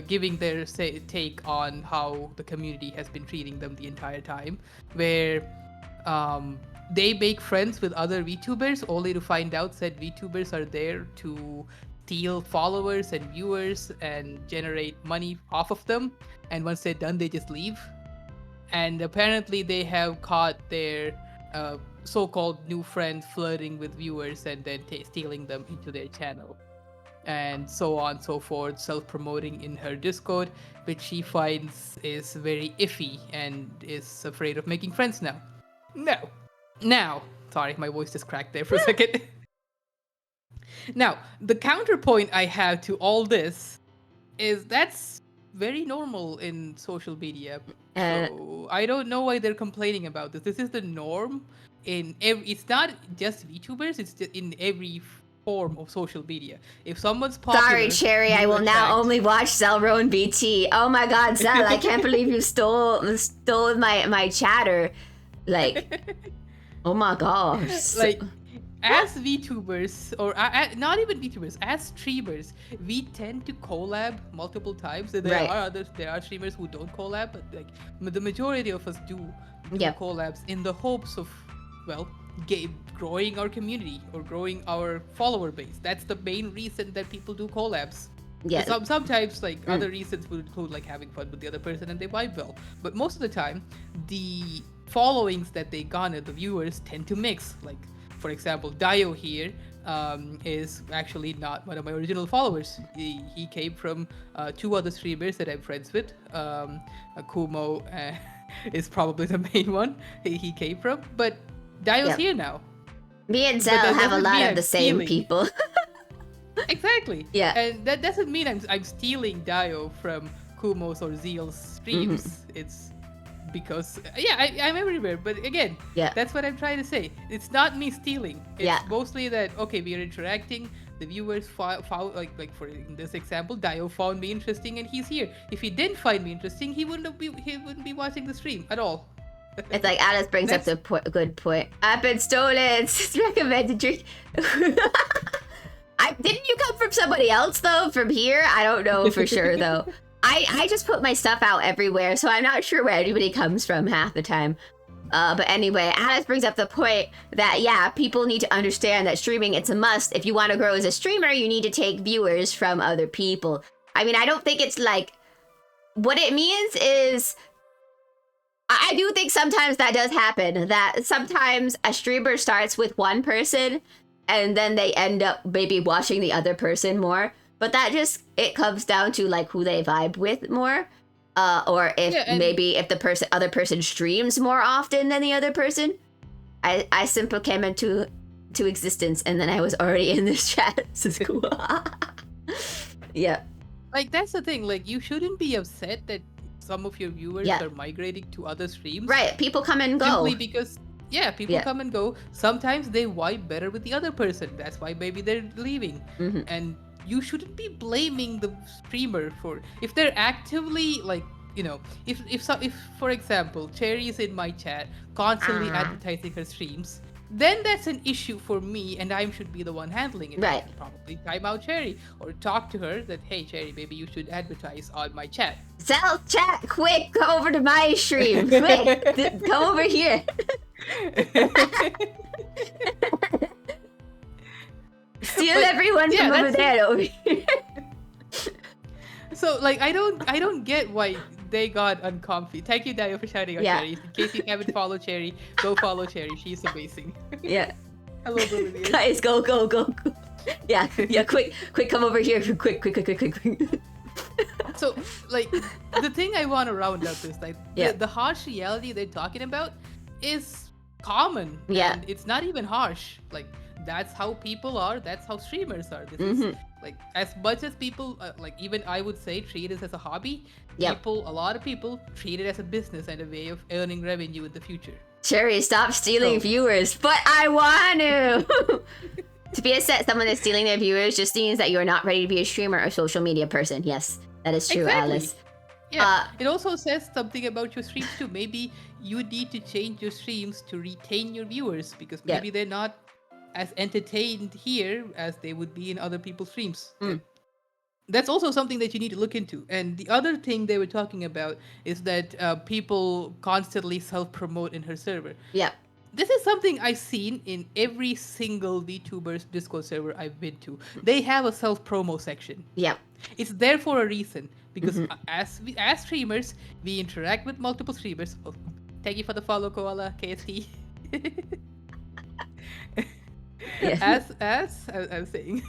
giving their take on how the community has been treating them the entire time, where they make friends with other VTubers only to find out that VTubers are there to steal followers and viewers and generate money off of them. And once they're done, they just leave. And apparently, they have caught their so-called new friend flirting with viewers and then stealing them into their channel, and so on and so forth, self-promoting in her Discord, which she finds is very iffy and is afraid of making friends now. Now, sorry, my voice just cracked there for a second. Now, the counterpoint I have to all this is that's very normal in social media. So I don't know why they're complaining about this. This is the norm in every. It's not just VTubers. It's in every form of social media. If someone's popular, sorry, Cherry, I will now only watch Zelrone BT. Oh my God, Zel, I can't believe you stole my chatter. Like, oh my gosh. Like, as VTubers, or not even VTubers, as streamers, we tend to collab multiple times. There are streamers who don't collab, but like the majority of us do collabs in the hopes of, growing our community or growing our follower base. That's the main reason that people do collabs. Yeah. Sometimes other reasons would include like having fun with the other person and they vibe well. But most of the time, the followings that they garner, the viewers tend to mix. Like, for example, Dio here is actually not one of my original followers. He came from two other streamers that I'm friends with. Kumo is probably the main one he came from. But Dio's here now. Me and Zel have a lot of the same people. Exactly. Yeah. And that doesn't mean I'm stealing Dio from Kumo's or Zeal's streams. Mm-hmm. It's because I'm everywhere, but again, that's what I'm trying to say. It's not me stealing. It's mostly that we are interacting. The viewers found like for in this example, Dio found me interesting and he's here. If he didn't find me interesting, he wouldn't be watching the stream at all. It's like Alice brings up the good point. I've been stolen. Recommended drink. Didn't you come from somebody else though? From here? I don't know for sure though. I just put my stuff out everywhere, so I'm not sure where anybody comes from half the time. But anyway, Alice brings up the point that, people need to understand that streaming, it's a must. If you want to grow as a streamer, you need to take viewers from other people. I mean, I don't think it's like... What it means is... I do think sometimes that does happen. That sometimes a streamer starts with one person, and then they end up maybe watching the other person more. But that just, it comes down to like who they vibe with more. Or if maybe if the other person streams more often than the other person. I simply came into existence and then I was already in this chat. This is cool. Yeah. Like that's the thing, like you shouldn't be upset that some of your viewers are migrating to other streams. Right, people come and go. Simply because people come and go. Sometimes they vibe better with the other person. That's why maybe they're leaving. Mm-hmm. And you shouldn't be blaming the streamer for if they're actively if for example Cherry is in my chat constantly advertising her streams, then that's an issue for me and I should be the one handling it. Right. Probably time out Cherry or talk to her that, hey Cherry, maybe you should advertise on my chat. Sell chat, quick, come over to my stream, quick, come over here. Steal everyone from over there over here. So like I don't get why they got uncomfy. Thank you, Dio, for shouting out Cherry. In case you haven't followed Cherry, go follow Cherry. She's amazing. Yeah. Hello, Brilliant. Guys, go. Yeah, quick, come over here. Quick. So, like, the thing I want to round up is like the harsh reality they're talking about is common. Yeah. And it's not even harsh. Like, that's how people are. That's how streamers are. This is like as much as people even I would say treat it as a hobby. A lot of people treat it as a business and a way of earning revenue in the future. Cherry, stop stealing viewers. But I want to. To be upset someone is stealing their viewers just means that you're not ready to be a streamer or social media person. Yes, that is true, exactly. Alice. Yeah, it also says something about your streams too. Maybe you need to change your streams to retain your viewers because maybe they're not as entertained here as they would be in other people's streams. That's also something that you need to look into. And the other thing they were talking about is that people constantly self-promote in her server. Yep. This is something I've seen in every single VTuber's Discord server I've been to. They have a self-promo section. Yep. It's there for a reason, because as streamers, we interact with multiple streamers. Oh, thank you for the follow, Koala KST. Yeah. As I was saying,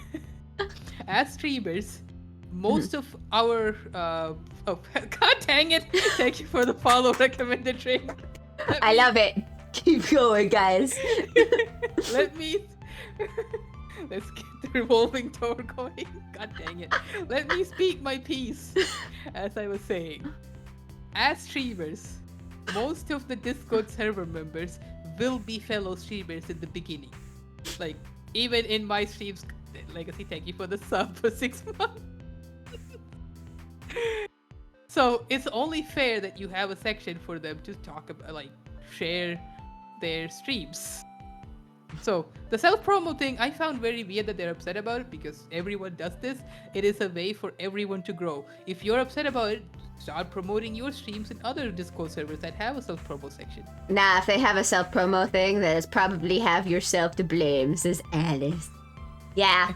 as streamers, most of our oh god dang it! Thank you for the follow recommended train. I love it. Keep going, guys. Let me. Let's get the revolving door going. God dang it. Let me speak my piece. As I was saying, as streamers, most of the Discord server members will be fellow streamers in the beginning. Like, even in my streams, Legacy, thank you for the sub for 6 months. So, it's only fair that you have a section for them to talk about, like, share their streams. So the self-promo thing, I found very weird that they're upset about it, because everyone does this. It is a way for everyone to grow. If you're upset about it, start promoting your streams in other Discord servers that have a self-promo section. Nah, if they have a self-promo thing, then it's probably have yourself to blame, says Alice. Yeah.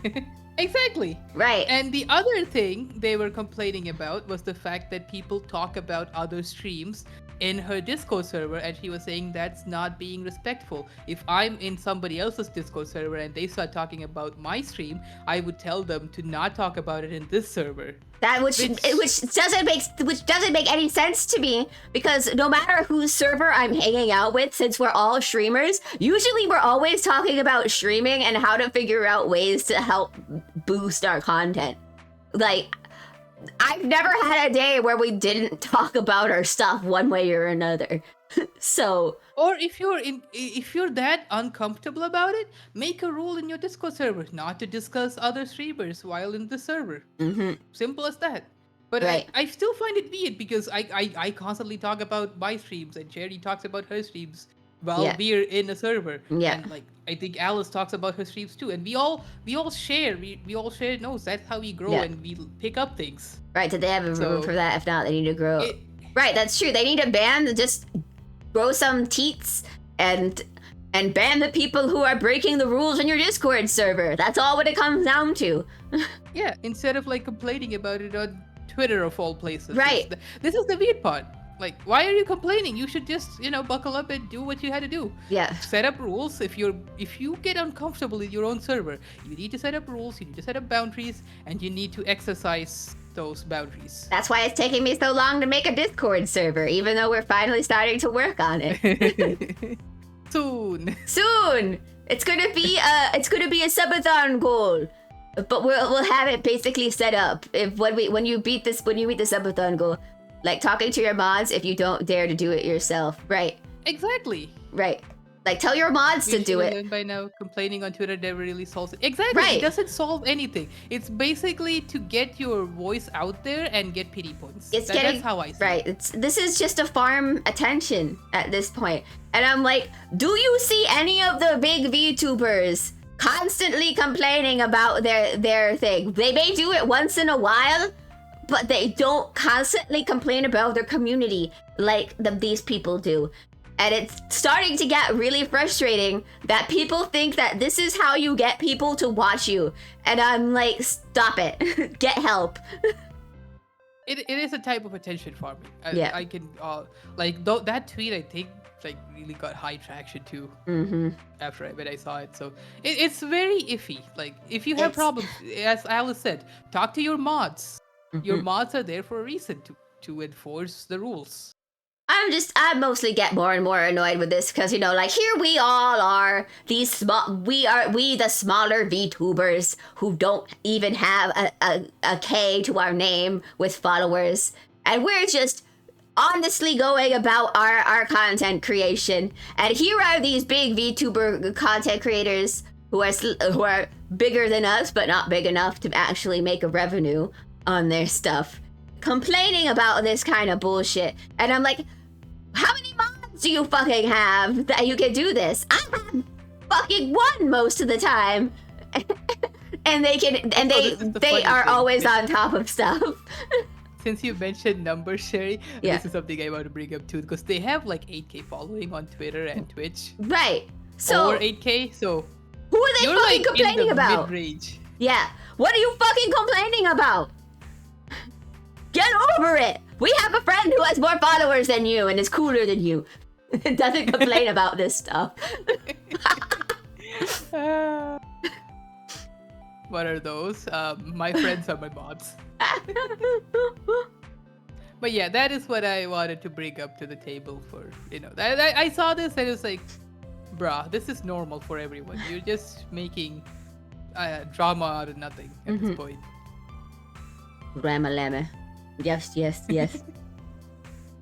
Exactly. Right. And the other thing they were complaining about was the fact that people talk about other streams in her Discord server, and she was saying that's not being respectful. If I'm in somebody else's Discord server and they start talking about my stream, I would tell them to not talk about it in this server. That which doesn't make any sense to me, because no matter whose server I'm hanging out with, since we're all streamers, usually we're always talking about streaming and how to figure out ways to help boost our content. Like, I've never had a day where we didn't talk about our stuff one way or another. So, or if you're that uncomfortable about it, make a rule in your Discord server not to discuss other streamers while in the server. Simple as that. But right. I still find it weird, because I constantly talk about my streams, and Cherry talks about her streams while we're in a server. Yeah. And like, I think Alice talks about her streams too, and we all share. We all share notes. That's how we grow, and we pick up things. Right. Did they have a room for that? If not, they need to grow. Right. That's true. They need a ban. Just grow some teats and ban the people who are breaking the rules in your Discord server. That's all what it comes down to. Yeah. Instead of like complaining about it on Twitter of all places. Right. This is the weird part. Like, why are you complaining? You should just, buckle up and do what you had to do. Yeah. Set up rules. If you get uncomfortable in your own server, you need to set up rules, you need to set up boundaries, and you need to exercise those boundaries. That's why it's taking me so long to make a Discord server, even though we're finally starting to work on it. Soon. It's gonna be a subathon goal. But we'll have it basically set up. When you meet the subathon goal, like talking to your mods if you don't dare to do it yourself. Right. Exactly. Right. Like, tell your mods to do it. By now, complaining on Twitter never really solves it. Exactly. Right. It doesn't solve anything. It's basically to get your voice out there and get pity points. That's how I see it. This is just to farm attention at this point. And I'm like, do you see any of the big VTubers constantly complaining about their thing? They may do it once in a while, but they don't constantly complain about their community like these people do. And it's starting to get really frustrating that people think that this is how you get people to watch you. And I'm like, stop it. Get help. It is a type of attention farming. I can, that tweet, I think, like, really got high traction too. When I saw it. So it's very iffy. Like, if you have problems, as Alice said, talk to your mods. Your mods are there for a reason, to enforce the rules. I mostly get more and more annoyed with this because, like, here we all are, we the smaller VTubers who don't even have a K to our name with followers, and we're just honestly going about our content creation. And here are these big VTuber content creators who are bigger than us, but not big enough to actually make a revenue on their stuff, complaining about this kind of bullshit. And I'm like, how many mods do you fucking have that you can do this? I have fucking one most of the time. and they funny are thing. always on top of stuff. Since you mentioned numbers, Sherry, Yeah. this is something I want to bring up too, because they have like 8K following on Twitter and Twitch. Right. So Over 8K, so who are they you're fucking like complaining in the about? mid-range. Yeah. What are you fucking complaining about? Get over it. We have a friend who has more followers than you and is cooler than you. Doesn't complain about this stuff. What are those? My friends are my mods. But yeah, that is what I wanted to bring up to the table for, I saw this and it was like, bruh, this is normal for everyone. You're just making drama out of nothing at this point. Rama Lama. Yes.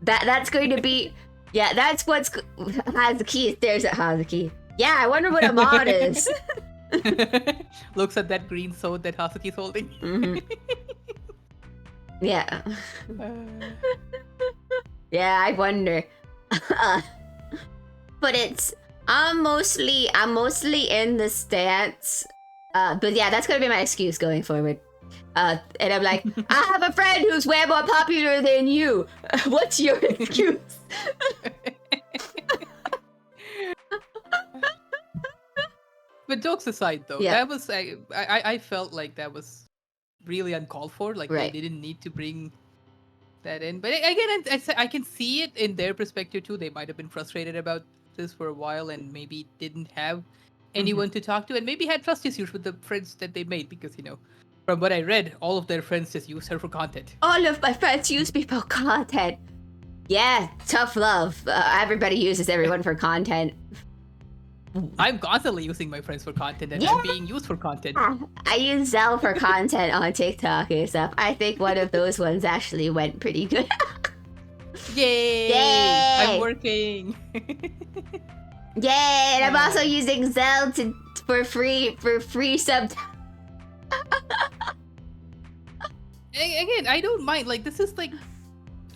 That's going to be... Yeah, that's what's... Hazuki stares at Hazuki. Yeah, I wonder what a mod is. Looks at that green sword that Hazuki's holding. Yeah. Yeah, I wonder. But it's... I'm mostly in the stance. But yeah, that's gonna be my excuse going forward. And I'm like, I have a friend who's way more popular than you. What's your excuse? But jokes aside, though, Yeah. that was I felt like that was really uncalled for. Like Right. they didn't need to bring that in. But again, I can see it in their perspective too. They might have been frustrated about this for a while and maybe didn't have anyone to talk to, and maybe had trust issues with the friends that they made because from what I read, all of their friends just use her for content. All of my friends use me for content. Yeah, tough love. Everybody uses everyone for content. I'm constantly using my friends for content, and Yeah. I'm being used for content. I use Zell for content on TikTok and stuff. I think one of those ones actually went pretty good. Yay! Yay! I'm working. Yay! And I'm also using Zell for free sub. Again, I don't mind. Like, this is like,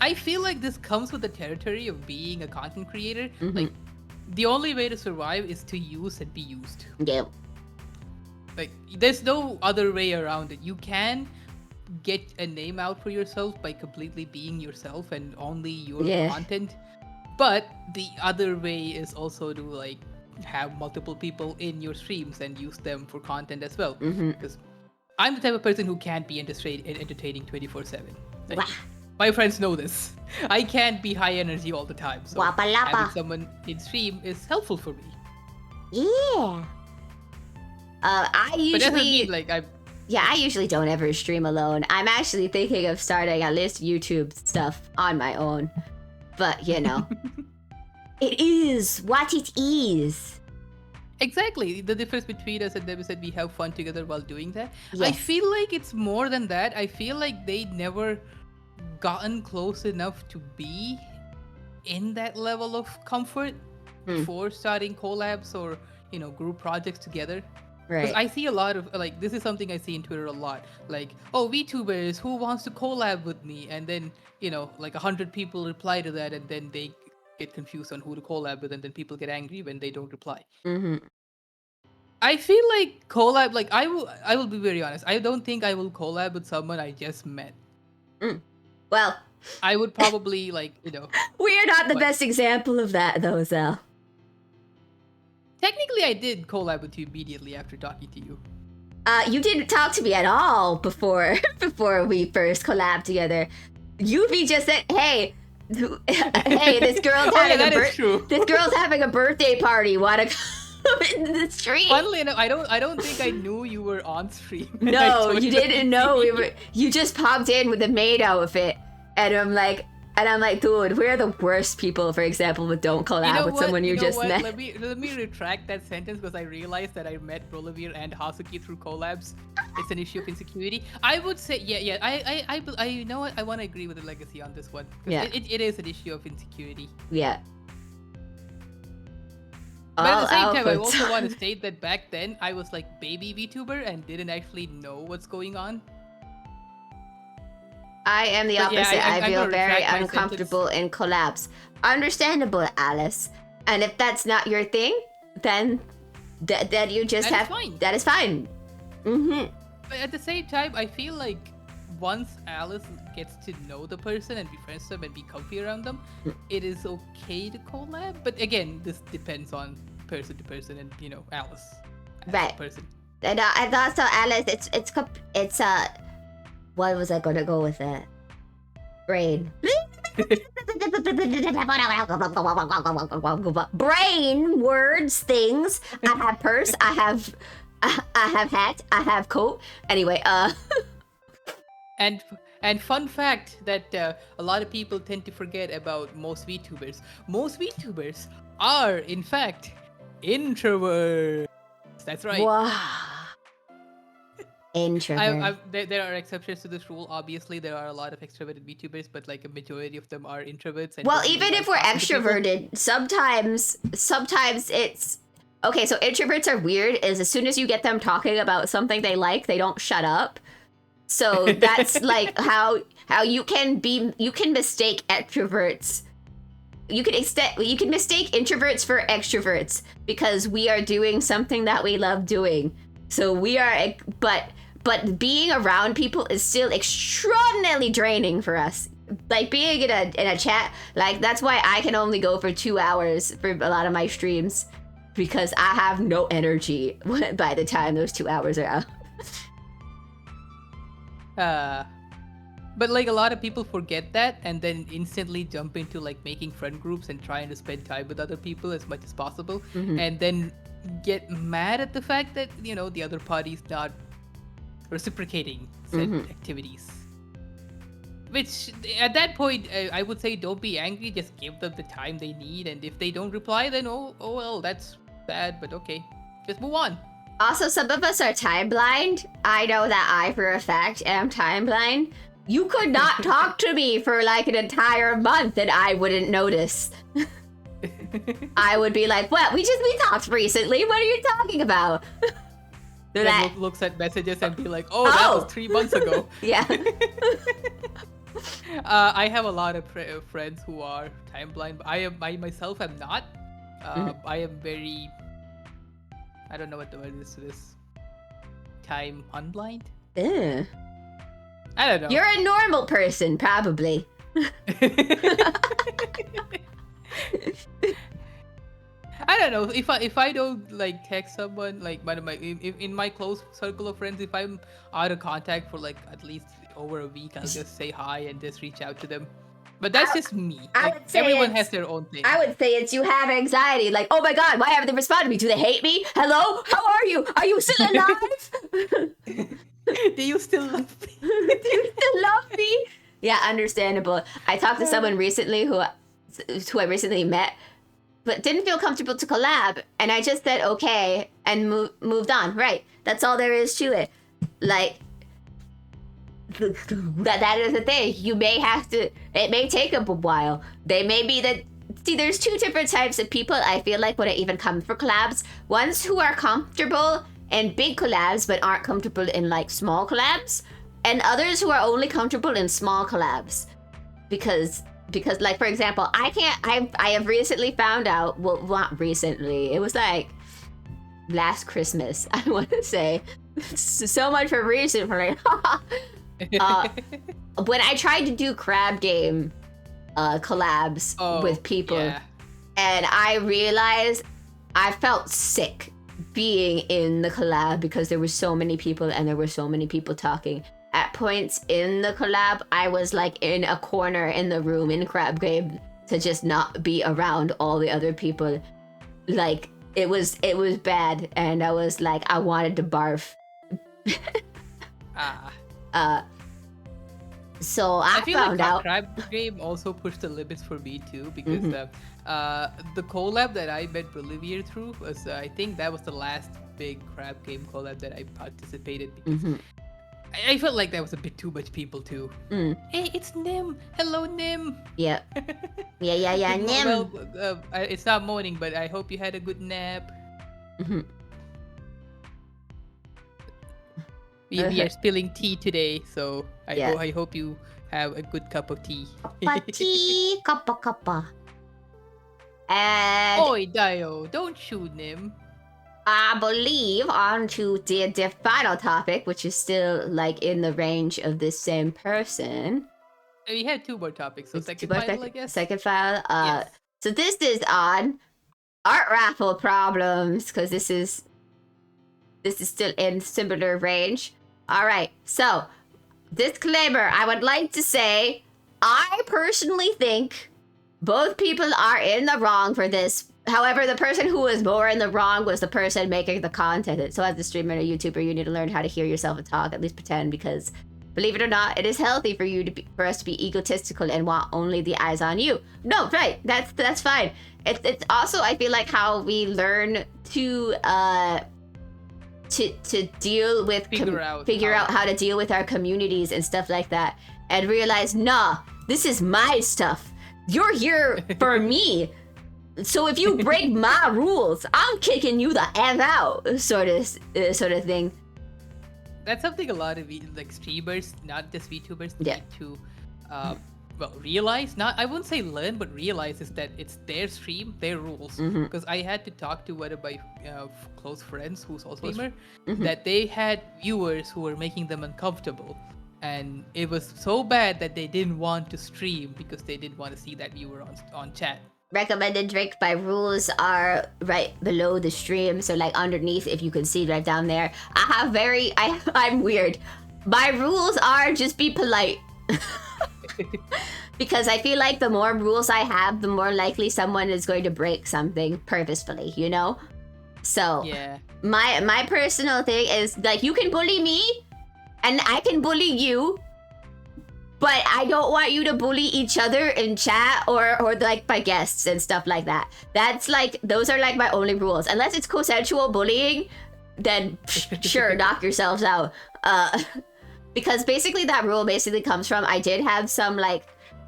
I feel like this comes with the territory of being a content creator. Like, the only way to survive is to use and be used. Yeah. Like, there's no other way around it. You can get a name out for yourself by completely being yourself and only your content. But the other way is also to like have multiple people in your streams and use them for content as well. Because I'm the type of person who can't be entertaining 24/7. Like, my friends know this. I can't be high energy all the time. So having someone in stream is helpful for me. Yeah. I But that doesn't usually mean, like, I usually don't ever stream alone. I'm actually thinking of starting at least YouTube stuff on my own. But it is what it is. Exactly. The difference between us and them is that we have fun together while doing that. I Yes. feel like it's more than that. I feel like they never gotten close enough to be in that level of comfort before starting collabs or group projects together. Right. I see a lot of like, this is something I see in Twitter a lot. Like, oh, VTubers, who wants to collab with me? And then like 100 people reply to that, and then they get confused on who to collab with, and then people get angry when they don't reply. I feel like collab, like I will be very honest. I don't think I will collab with someone I just met. Well, I would probably like, we're not the best example of that, though, Zell. Technically, I did collab with you immediately after talking to you. You didn't talk to me at all before we first collabed together. Yuvi just said, "Hey, this girl's this girl's having a birthday party. Wanna come into the stream?" Funnily enough, I don't think I knew you were on stream. No, you didn't know we were. You just popped in with a maid outfit, and I'm like, dude, we're the worst people. For example, with don't collab with someone you just met. Let me retract that sentence because I realized that I met Brolavir and Hazuki through collabs. It's an issue of insecurity. I would say, yeah. I you know what? I want to agree with the legacy on this one. Yeah. It is an issue of insecurity. Yeah. But at the same time, I also want to state that back then I was like baby VTuber and didn't actually know what's going on. I am the opposite. Yeah, I feel gonna very retract my uncomfortable in collabs. Understandable, Alice. And if that's not your thing, then you just That is have fine. that is fine. But at the same time, I feel like once Alice gets to know the person and befriends them and be comfy around them, it is okay to collab. But again, this depends on person to person and Alice as Right. a person. And also Alice, it's what was I gonna go with that? Brain. Brain, words, things. I have purse. I have hat. I have coat. Anyway, And fun fact that a lot of people tend to forget about most VTubers. Most VTubers are in fact introverts. That's right. wow. Introvert. There are exceptions to this rule. Obviously, there are a lot of extroverted VTubers, but like a majority of them are introverts. And Well, don't even really if we're like talking to people. extroverted, sometimes it's okay. So introverts are weird. Is as soon as you get them talking about something they like, they don't shut up. So that's like how you can mistake extroverts. You can mistake introverts for extroverts because we are doing something that we love doing. So we are, but being around people is still extraordinarily draining for us. Like being in a chat, like that's why I can only go for 2 hours for a lot of my streams because I have no energy by the time those 2 hours are out. But like a lot of people forget that and then instantly jump into like making friend groups and trying to spend time with other people as much as possible, and then get mad at the fact that the other party's not reciprocating said activities. Which at that point I would say don't be angry, just give them the time they need, and if they don't reply then oh well, that's sad, but okay, just move on. Also, some of us are time blind. I know that I, for a fact, am time blind. You could not talk to me for like an entire month and I wouldn't notice. I would be like, "What? We talked recently. What are you talking about?" Then looks at messages and be like, "Oh, that was 3 months ago." Yeah. I have a lot of friends who are time blind. But I myself am not. I am very. I don't know what the word is to this. Time unblind? Ugh. I don't know. You're a normal person, probably. I don't know if I don't like text someone like in my close circle of friends, if I'm out of contact for like at least over a week, I'll just say hi and just reach out to them. But that's just me. Like, everyone has their own thing. I would say it's you have anxiety. Like, oh my god, why haven't they responded to me? Do they hate me? Hello? How are you? Are you still alive? Do you still love me? Do you still love me? Yeah, understandable. I talked to someone recently who I recently met, but didn't feel comfortable to collab, and I just said okay and moved on. Right, that's all there is to it. Like that is the thing. You may have to. It may take a while. They may be that. See, there's two different types of people. I feel like when it even comes for collabs, ones who are comfortable in big collabs but aren't comfortable in like small collabs, and others who are only comfortable in small collabs, because like for example, I have recently found out. Well, not recently. It was like last Christmas. I want to say so much for recently. When I tried to do crab game collabs with people, and I realized I felt sick being in the collab because there were so many people and there were so many people talking. At points in the collab, I was like in a corner in the room in crab game to just not be around all the other people. Like it was bad, and I was like I wanted to barf. So I feel found like out crab game also pushed the limits for me too, because the collab that I met Bolivia through was I think that was the last big crab game collab that I participated, because I felt like that was a bit too much people too. Hey, it's Nim. Hello, Nim. Yeah. Yeah, Nim. Well, it's not morning, but I hope you had a good nap. We are spilling tea today, so I hope you have a good cup of tea. Tea, kappa. And Oi, Dio, don't shoot him. I believe on to the final topic, which is still like in the range of this same person. We had 2 more topics, so It's second final, I guess. Second file. Yes. So this is on art raffle problems because this is still in similar range. All right. So disclaimer: I would like to say I personally think both people are in the wrong for this. However, the person who was more in the wrong was the person making the content. So as a streamer and a YouTuber, you need to learn how to hear yourself and talk, at least pretend, because believe it or not, it is healthy for you for us to be egotistical and want only the eyes on you. No, right? That's fine. It's also, I feel like, how we learn to deal with Figure out how to deal with our communities and stuff like that, and realize, nah, this is my stuff. You're here for me. So if you break my rules, I'm kicking you the F out, sort of thing. That's something a lot of like streamers, not just VTubers, Yeah. need to realize. Not, I wouldn't say learn, but realize is that it's their stream, their rules. Because I had to talk to one of my close friends who's also a streamer, that they had viewers who were making them uncomfortable. And it was so bad that they didn't want to stream because they didn't want to see that viewer on chat. Recommended drink by rules are right below the stream, so like underneath, if you can see right down there. I'm weird. My rules are just be polite. Because I feel like the more rules I have, the more likely someone is going to break something purposefully, you know? So yeah, my personal thing is like, you can bully me and I can bully you, but I don't want you to bully each other in chat or like my guests and stuff like that. That's like, those are like my only rules. Unless it's consensual bullying, then sure, knock yourselves out. Because basically that rule basically comes from, I did have some like,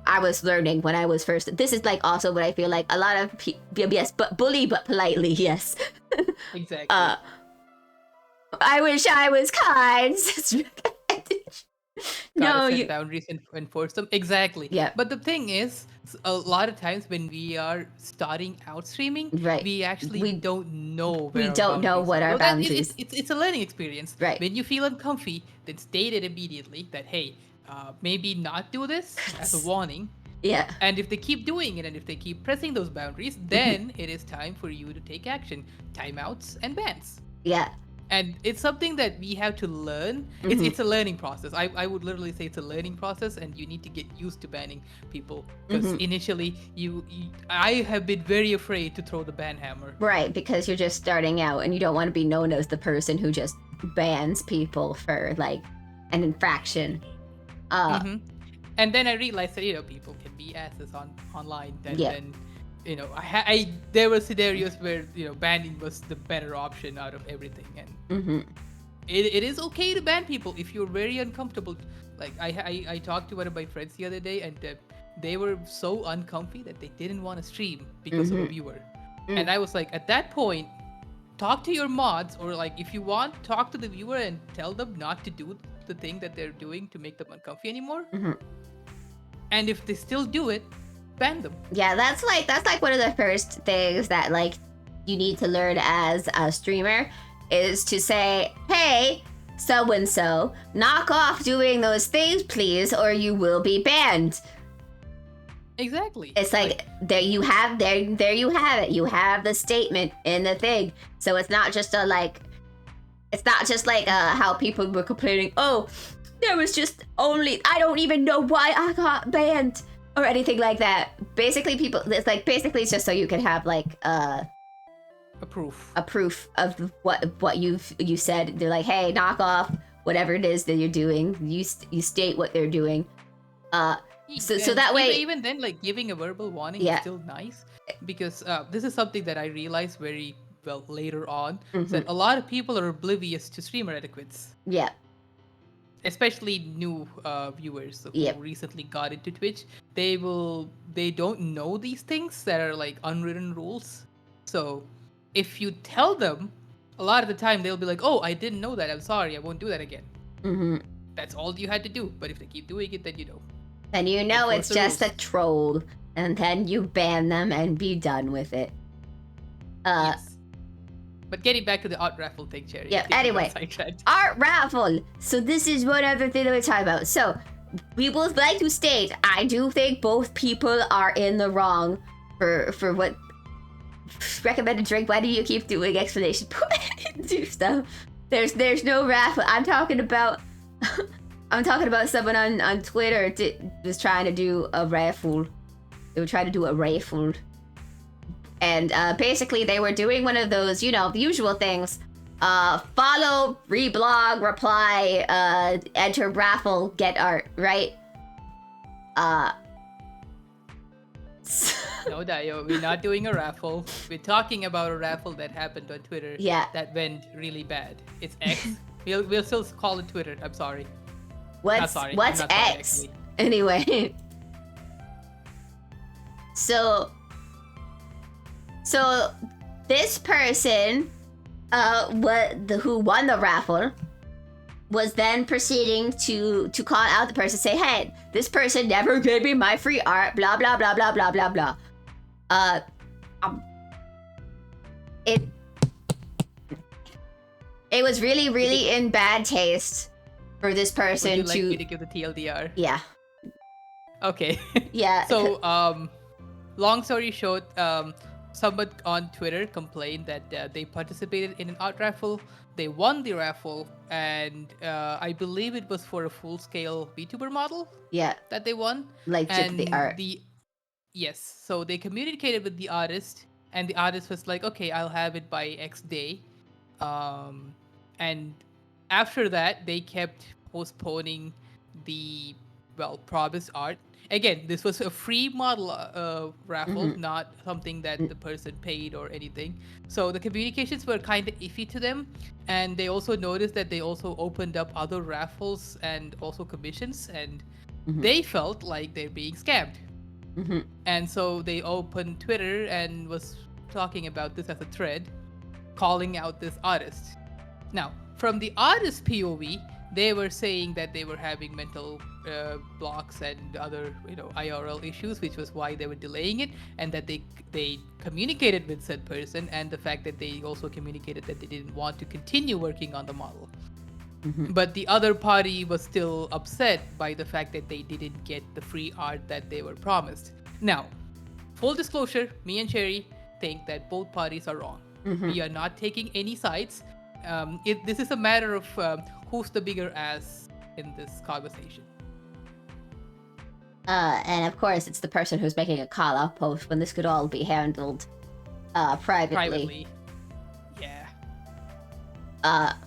I was learning when I was first. This is like also what I feel like a lot of yes, but bully but politely, yes. exactly. I wish I was kind. Gotta set boundaries and enforce them. Exactly. Yeah. But the thing is, a lot of times when we are starting out streaming, right, we actually don't know. We don't know what our boundaries. It's a learning experience. Right. When you feel uncomfy, then state it immediately that, hey, maybe not do this as a warning. Yeah. And if they keep doing it and if they keep pressing those boundaries, then it is time for you to take action. Timeouts and bans. Yeah. And it's something that we have to learn. It's a learning process. I would literally say it's a learning process, and you need to get used to banning people. Because initially, I have been very afraid to throw the ban hammer. Right, because you're just starting out, and you don't want to be known as the person who just bans people for like an infraction. And then I realized that people can be asses online. And Yeah. then there were scenarios where banning was the better option out of everything, and it is okay to ban people if you're very uncomfortable. Like I talked to one of my friends the other day, and they were so uncomfy that they didn't want to stream because of a viewer. And I was like, at that point, talk to your mods, or like if you want, talk to the viewer and tell them not to do the thing that they're doing to make them uncomfy anymore. And if they still do it, ban them. Yeah, that's like one of the first things that like you need to learn as a streamer is to say, hey, so and so, knock off doing those things, please, or you will be banned. Exactly. It's like there you have it. You have the statement in the thing. So it's not just how people were complaining, oh, there was just only, I don't even know why I got banned or anything like that. Basically it's just so you can have like a proof of what you said. They're like, hey, knock off whatever it is that you're doing. You state what they're doing. So that way, even then, like giving a verbal warning is still nice, because this is something that I realized very well later on, that a lot of people are oblivious to streamer etiquettes. Yeah. Especially new viewers who recently got into Twitch. They don't know these things that are like unwritten rules. So if you tell them, a lot of the time they'll be like, oh, I didn't know that, I'm sorry, I won't do that again. That's all you had to do. But if they keep doing it, then then it's just a troll, and then you ban them and be done with it. Yes. But getting back to the art raffle thing, Cherry. Yeah, anyway. Art raffle. So this is one other thing that we're talking about. So we would like to state, I do think both people are in the wrong for what recommended drink. Why do you keep doing explanation? Do stuff. There's no raffle. I'm talking about someone on Twitter was trying to do a raffle. They were trying to do a raffle. And basically they were doing one of those, you know, the usual things. Follow, reblog, reply, enter raffle, get art, right? No, Dio, we're not doing a raffle. We're talking about a raffle that happened on Twitter. Yeah. That went really bad. It's X. we'll still call it Twitter. I'm sorry. What's X? Anyway. So this person, who won the raffle, was then proceeding to call out the person, say, hey, this person never gave me my free art, blah blah blah blah blah blah blah. It was really in bad taste for this person. Would you like me to give the TLDR? Yeah. Okay. Yeah. So long story short, someone on Twitter complained that they participated in an art raffle. They won the raffle, and I believe it was for a full-scale VTuber model. Yeah. That they won. Like just the art. Yes. So they communicated with the artist, and the artist was like, "Okay, I'll have it by X day." And after that, they kept postponing the promised art. Again, this was a free model raffle, not something that the person paid or anything. So the communications were kind of iffy to them. And they also noticed that they also opened up other raffles and also commissions. And they felt like they're being scammed. And so they opened Twitter and was talking about this as a thread, calling out this artist. Now, from the artist POV, they were saying that they were having mental blocks and other, IRL issues, which was why they were delaying it, and that they communicated with said person, and the fact that they also communicated that they didn't want to continue working on the model. But the other party was still upset by the fact that they didn't get the free art that they were promised. Now, full disclosure, me and Cherry think that both parties are wrong. We are not taking any sides. This is a matter of who's the bigger ass in this conversation. And of course, it's the person who's making a call-out post when this could all be handled privately. Yeah.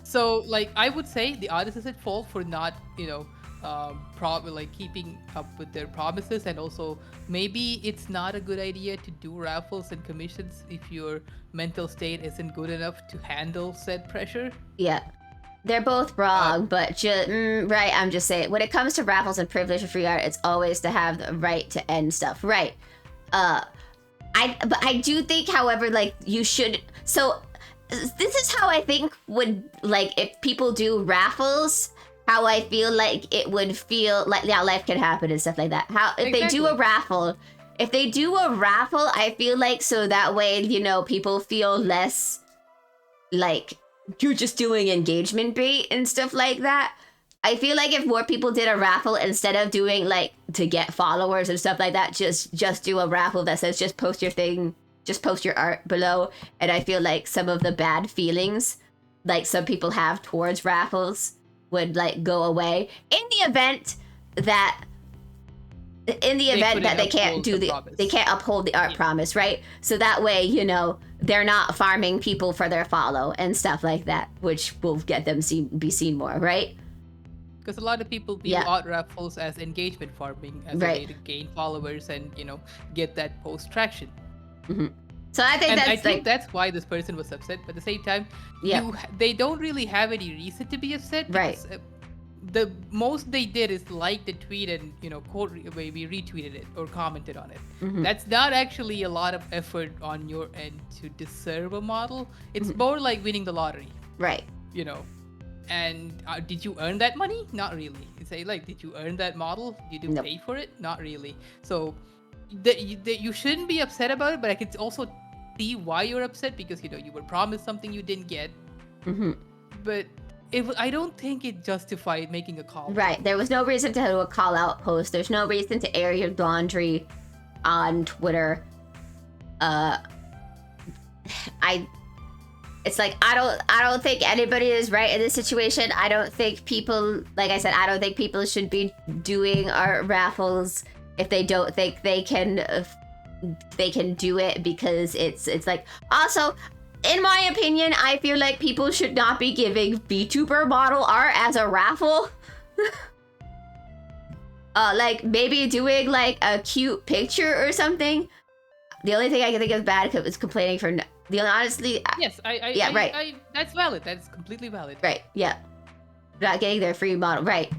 So, like, I would say the artist is at fault for not, keeping up with their promises, and also maybe it's not a good idea to do raffles and commissions if your mental state isn't good enough to handle said pressure. Yeah. They're both wrong, but right, I'm just saying, when it comes to raffles and privilege of free art, it's always to have the right to end stuff. Right. But I do think, however, like, you should, so this is how I think would, like, if people do raffles, how I feel like it would feel like, yeah, life can happen and stuff like that. If they do a raffle, I feel like, so that way, people feel less like you're just doing engagement bait and stuff like that. I feel like if more people did a raffle, instead of doing like to get followers and stuff like that, just do a raffle that says just post your thing, just post your art below. And I feel like some of the bad feelings like some people have towards raffles would like go away in the event that they can't they can't uphold the art promise, right? So that way, they're not farming people for their follow and stuff like that, which will get them be seen more, right? Because a lot of people view art raffles as engagement farming, as a way to gain followers and get that post traction. So I think that's why this person was upset. But at the same time, they don't really have any reason to be upset. Because, the most they did is like the tweet and maybe retweeted it or commented on it. That's not actually a lot of effort on your end to deserve a model. It's more like winning the lottery, right? And did you earn that money? Not really. You say like, did you earn that model? Did you pay for it? Not really. So you shouldn't be upset about it. But I could also see why you're upset because you were promised something you didn't get. Mm-hmm. But I don't think it justified making a call. Right. There was no reason to do a call out post. There's no reason to air your laundry on Twitter. It's like I don't think anybody is right in this situation. I don't think people, like I said, I don't think people should be doing art raffles if they don't think they can do it, because it's like, also, in my opinion, I feel like people should not be giving VTuber model art as a raffle. Like maybe doing like a cute picture or something. The only thing I can think of bad was complaining for honestly. Yes, right. That's valid. That's completely valid. Right. Yeah. Not getting their free model. Right.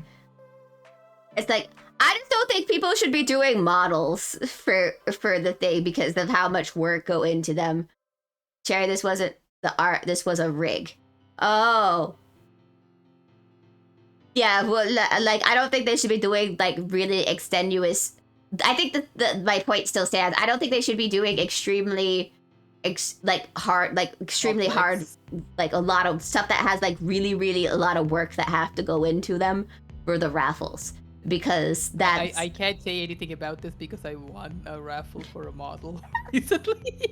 It's like, I just don't think people should be doing models for the thing because of how much work go into them. Cherry, this wasn't the art. This was a rig. Oh. Yeah. Well, like I don't think they should be doing like really extenuous. I think my point still stands. I don't think they should be doing extremely hard, like a lot of stuff that has like really a lot of work that have to go into them for the raffles, because that's I can't say anything about this because I won a raffle for a model recently.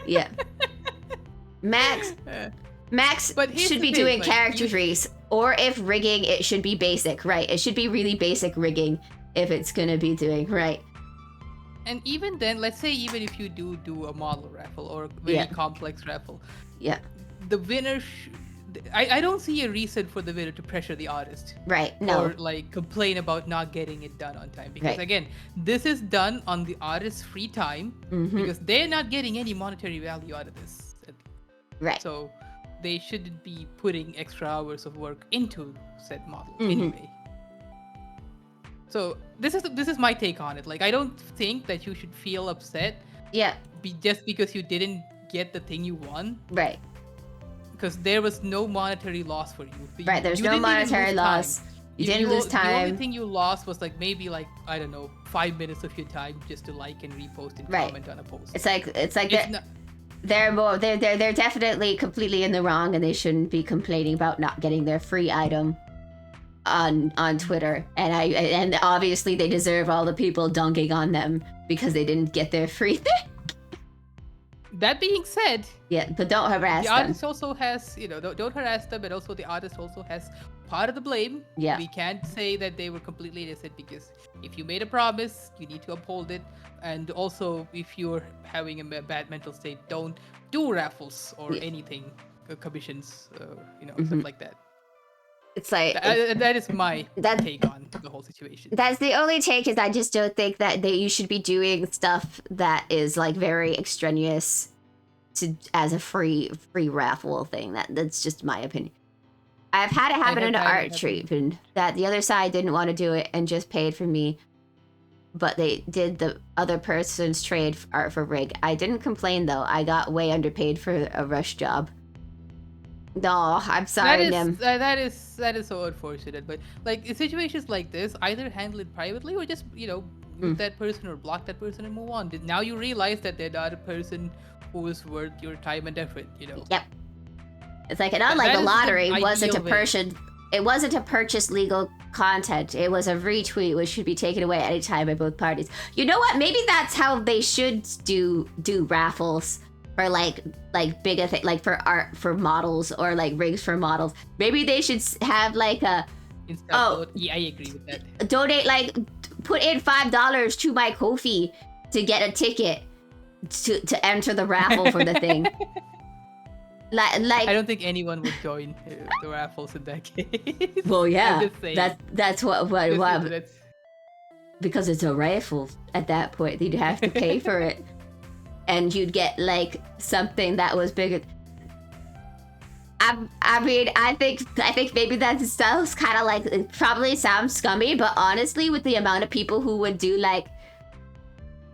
Yeah. Max But should be doing character trees, or if rigging, it should be basic, right? It should be really basic rigging if it's gonna be doing right. And even then, let's say even if you do a model raffle or very complex raffle, the winner, I don't see a reason for the winner to pressure the artist. Right, no. Or like complain about not getting it done on time. Because again, this is done on the artist's free time, because they're not getting any monetary value out of this. Right. So they shouldn't be putting extra hours of work into said model anyway. So this is my take on it. Like, I don't think that you should feel upset. Yeah. Just because you didn't get the thing you won. Right. Because there was no monetary loss for you. Right. There's no monetary loss. You didn't lose time. The only thing you lost was like maybe like, I don't know, 5 minutes of your time just to like and repost and comment on a post. It's like they're definitely completely in the wrong, and they shouldn't be complaining about not getting their free item on Twitter, and obviously they deserve all the people dunking on them because they didn't get their free thing. That being said, but don't harass them. The artist also has, don't harass them, but also the artist also has part of the blame. Yeah. We can't say that they were completely innocent, because if you made a promise, you need to uphold it. And also, if you're having a bad mental state, don't do raffles or anything, commissions, stuff like that. It's like that is my take on the whole situation. That's the only take, is I just don't think that you should be doing stuff that is like very extraneous as a free raffle thing. That's just my opinion. I've had it happen in an art trade, and that the other side didn't want to do it and just paid for me, but they did the other person's trade art for rig. I didn't complain though. I got way underpaid for a rush job. No, I'm sorry, Nim. That is so unfortunate. But like in situations like this, either handle it privately or just mute that person or block that person and move on. Now you realize that they're not a person who is worth your time and effort. Yep. It's like, and unlike the lottery, it wasn't to purchase legal content. It was a retweet, which should be taken away at any time by both parties. You know what? Maybe that's how they should do raffles. For like bigger thing, like for art for models, or like rigs for models. Maybe they should have like a yeah, I agree with that. Donate, like put in $5 to my Ko-fi to get a ticket to enter the raffle for the thing. Like I don't think anyone would join the raffles in that case. Well, yeah, that's what because it's a raffle at that point. You'd have to pay for it. And you'd get like something that was bigger. I mean, I think maybe that sounds kind of like, it probably sounds scummy, but honestly, with the amount of people who would do like,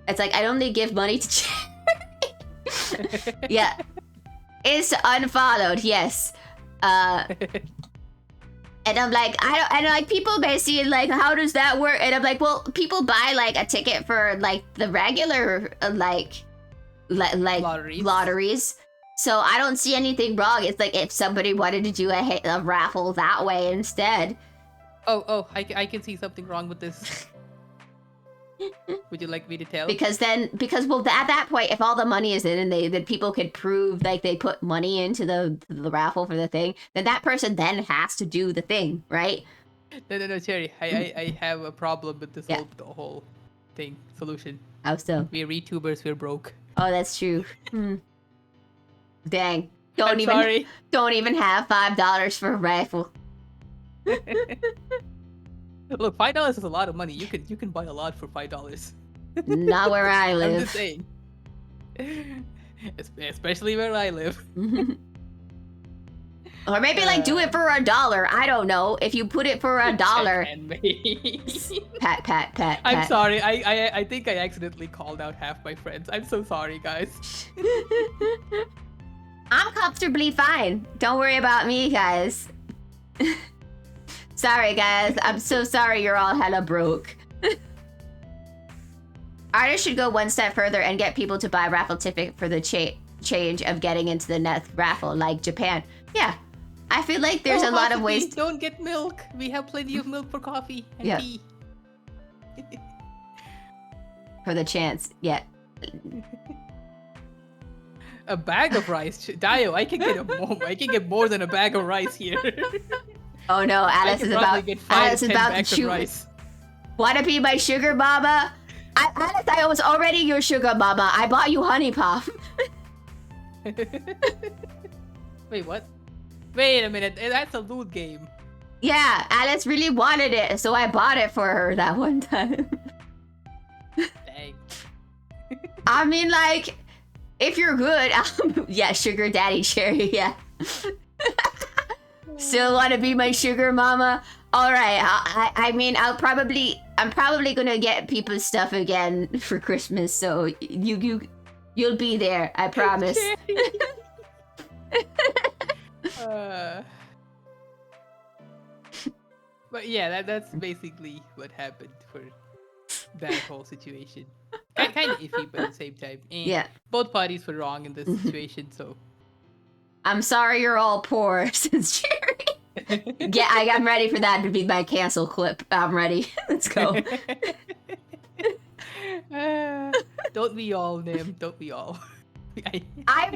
it's like, I only give money to charity. Yeah, it's unfollowed. Yes. And I'm like, and like people may see like, how does that work? And I'm like, well, people buy like a ticket for like the regular like like lotteries. So I don't see anything wrong. It's like if somebody wanted to do a raffle that way instead. I can see something wrong with this. Would you like me to tell? Because well, at that point, if all the money is in and then people could prove like they put money into the raffle for the thing, then that person then has to do the thing, right? No, Cherry. I have a problem with this whole thing solution. How so? We're YouTubers. We're broke. Oh, that's true. Dang. Don't even have $5 for a raffle. Look, $5 is a lot of money. You can buy a lot for $5. Not where I live. I'm just saying. Especially where I live. Or maybe do it for $1. I don't know. If you put it for $1. Pat. I'm sorry. I think I accidentally called out half my friends. I'm so sorry, guys. I'm comfortably fine. Don't worry about me, guys. Sorry, guys. I'm so sorry you're all hella broke. Artists should go one step further and get people to buy raffle ticket for the change of getting into the next raffle, like Japan. Yeah. I feel like there's a lot of ways. Don't get milk. We have plenty of milk for coffee and tea. For the chance. Yeah. A bag of rice. Dio, I can get more than a bag of rice here. Oh no, Alice is about to choose. Wanna be my sugar mama? Alice, I was already your sugar mama. I bought you honey pop. Wait, what? Wait a minute, that's a loot game. Yeah, Alice really wanted it, so I bought it for her that one time. Dang. I mean, if you're good, yeah, sugar daddy Cherry, yeah. Still want to be my sugar mama? All right. I mean, I'm probably gonna get people's stuff again for Christmas, so you'll be there. I promise. But yeah, that's basically what happened for that whole situation. Kind of iffy, but at the same time, both parties were wrong in this situation, so. I'm sorry you're all poor, says Cherry. Yeah, I'm ready for that to be my cancel clip. I'm ready. Let's go. Don't we all, Nim? Don't we all? I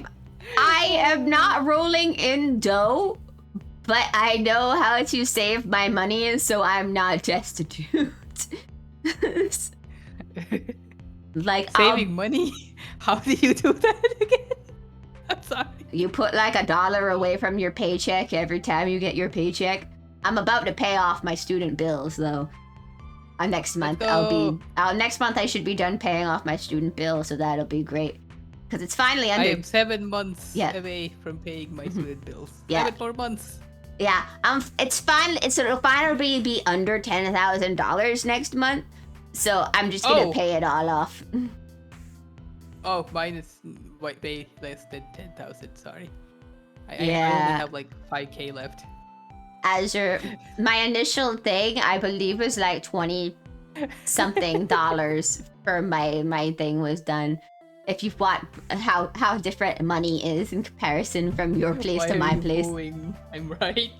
am not rolling in dough, but I know how to save my money, so I'm not destitute. Saving money? How do you do that again? I'm sorry. You put $1 away from your paycheck every time you get your paycheck. I'm about to pay off my student bills though. Next month next month I should be done paying off my student bills, so that'll be great. Because it's finally under. I am 7 months away from paying my student bills. Yeah. 7 more months. Yeah. It's fine. It'll finally be under $10,000 next month. So I'm just gonna pay it all off. Oh, mine is way less than 10,000. Sorry, I only have 5K left. My initial thing, I believe, was 20 something dollars for my thing was done. If you want how different money is in comparison from your place to my place. I'm right,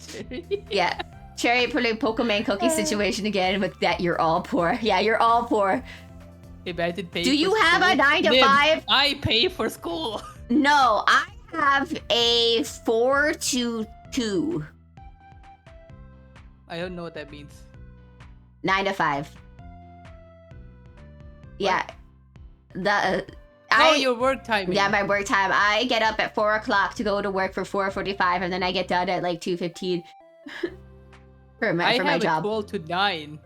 Cherry. Yeah. Cherry pulling Pokemon cookie situation again with that you're all poor. Yeah, you're all poor. Imagine paying. Do you have school? a 9 to 5? I pay for school. No, I have a 4 to 2. I don't know what that means. 9 to 5. Yeah. Your work time. Yeah, my work time. I get up at 4 o'clock to go to work for 4:45, and then I get done at 2:15 for my job. I have a 12 to 9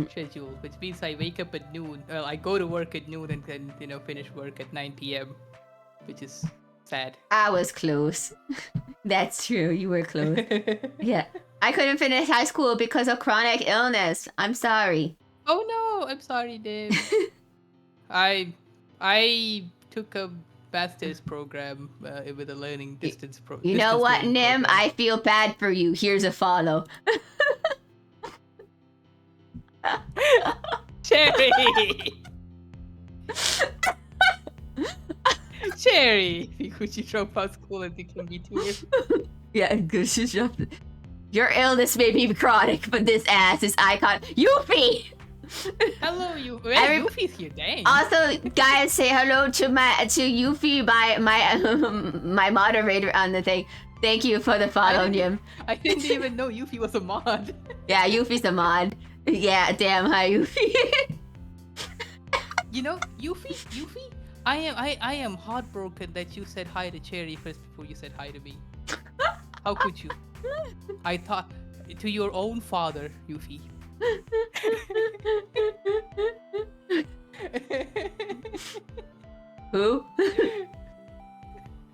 schedule, which means I wake up at noon. Well, I go to work at noon and then finish work at 9 p.m., which is sad. I was close. That's true. You were close. Yeah. I couldn't finish high school because of chronic illness. I'm sorry. Oh no, I'm sorry, Dave. I took a master's program with a learning distance program. You know what, Nim? I feel bad for you. Here's a follow. Cherry! Cherry! Hikuchi drove out school and became VTuber. Yeah, good. Your illness may be chronic, but this ass is icon. Yuffie! Hello, you. Every- Yuffie's here, dang. Also, guys, say hello to Yuffie, my moderator on the thing. Thank you for the follow, Nim. I didn't even know Yuffie was a mod. Yeah, Yuffie's a mod. Yeah, damn, hi Yuffie. You know, Yuffie, I am heartbroken that you said hi to Cherry first before you said hi to me. How could you? I thought to your own father, Yuffie. Who?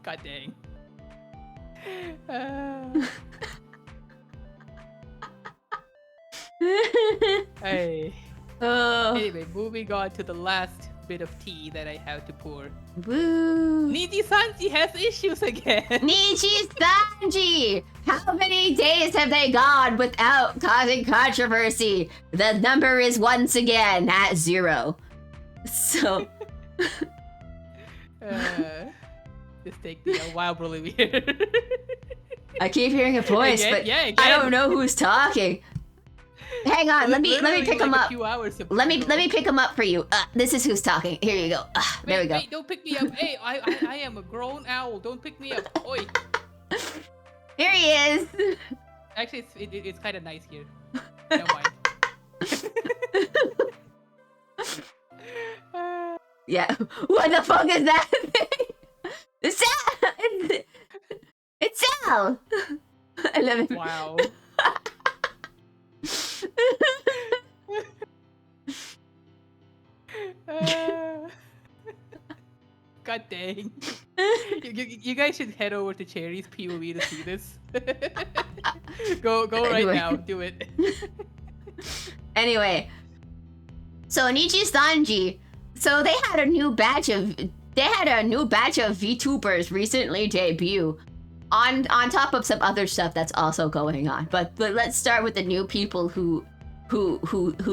God dang. Hey. Oh. Anyway, moving on to the last bit of tea that I have to pour. Woo. Niji Sanji has issues again. Nichi Sanji! How many days have they gone without causing controversy? The number is once again at 0. So... This takes me a while, really weird. I keep hearing a voice, Again? but Yeah, again. I don't know who's talking. Hang on, let me pick him up. Let me pick him up for you. This is who's talking. Here you go. There we go. Wait, don't pick me up. Hey, I am a grown owl. Don't pick me up. Oi. Here he is. Actually, it's kind of nice here. Never mind. Yeah. What the fuck is that thing? It's Sal. It's Sal. I love it. Wow. God dang. You guys should head over to Cherry's POV to see this. Go right Anyway. now. Do it. Anyway, so Nichi Sanji, so they had a new batch of VTubers recently debut, on top of some other stuff that's also going on. But let's start with the new people who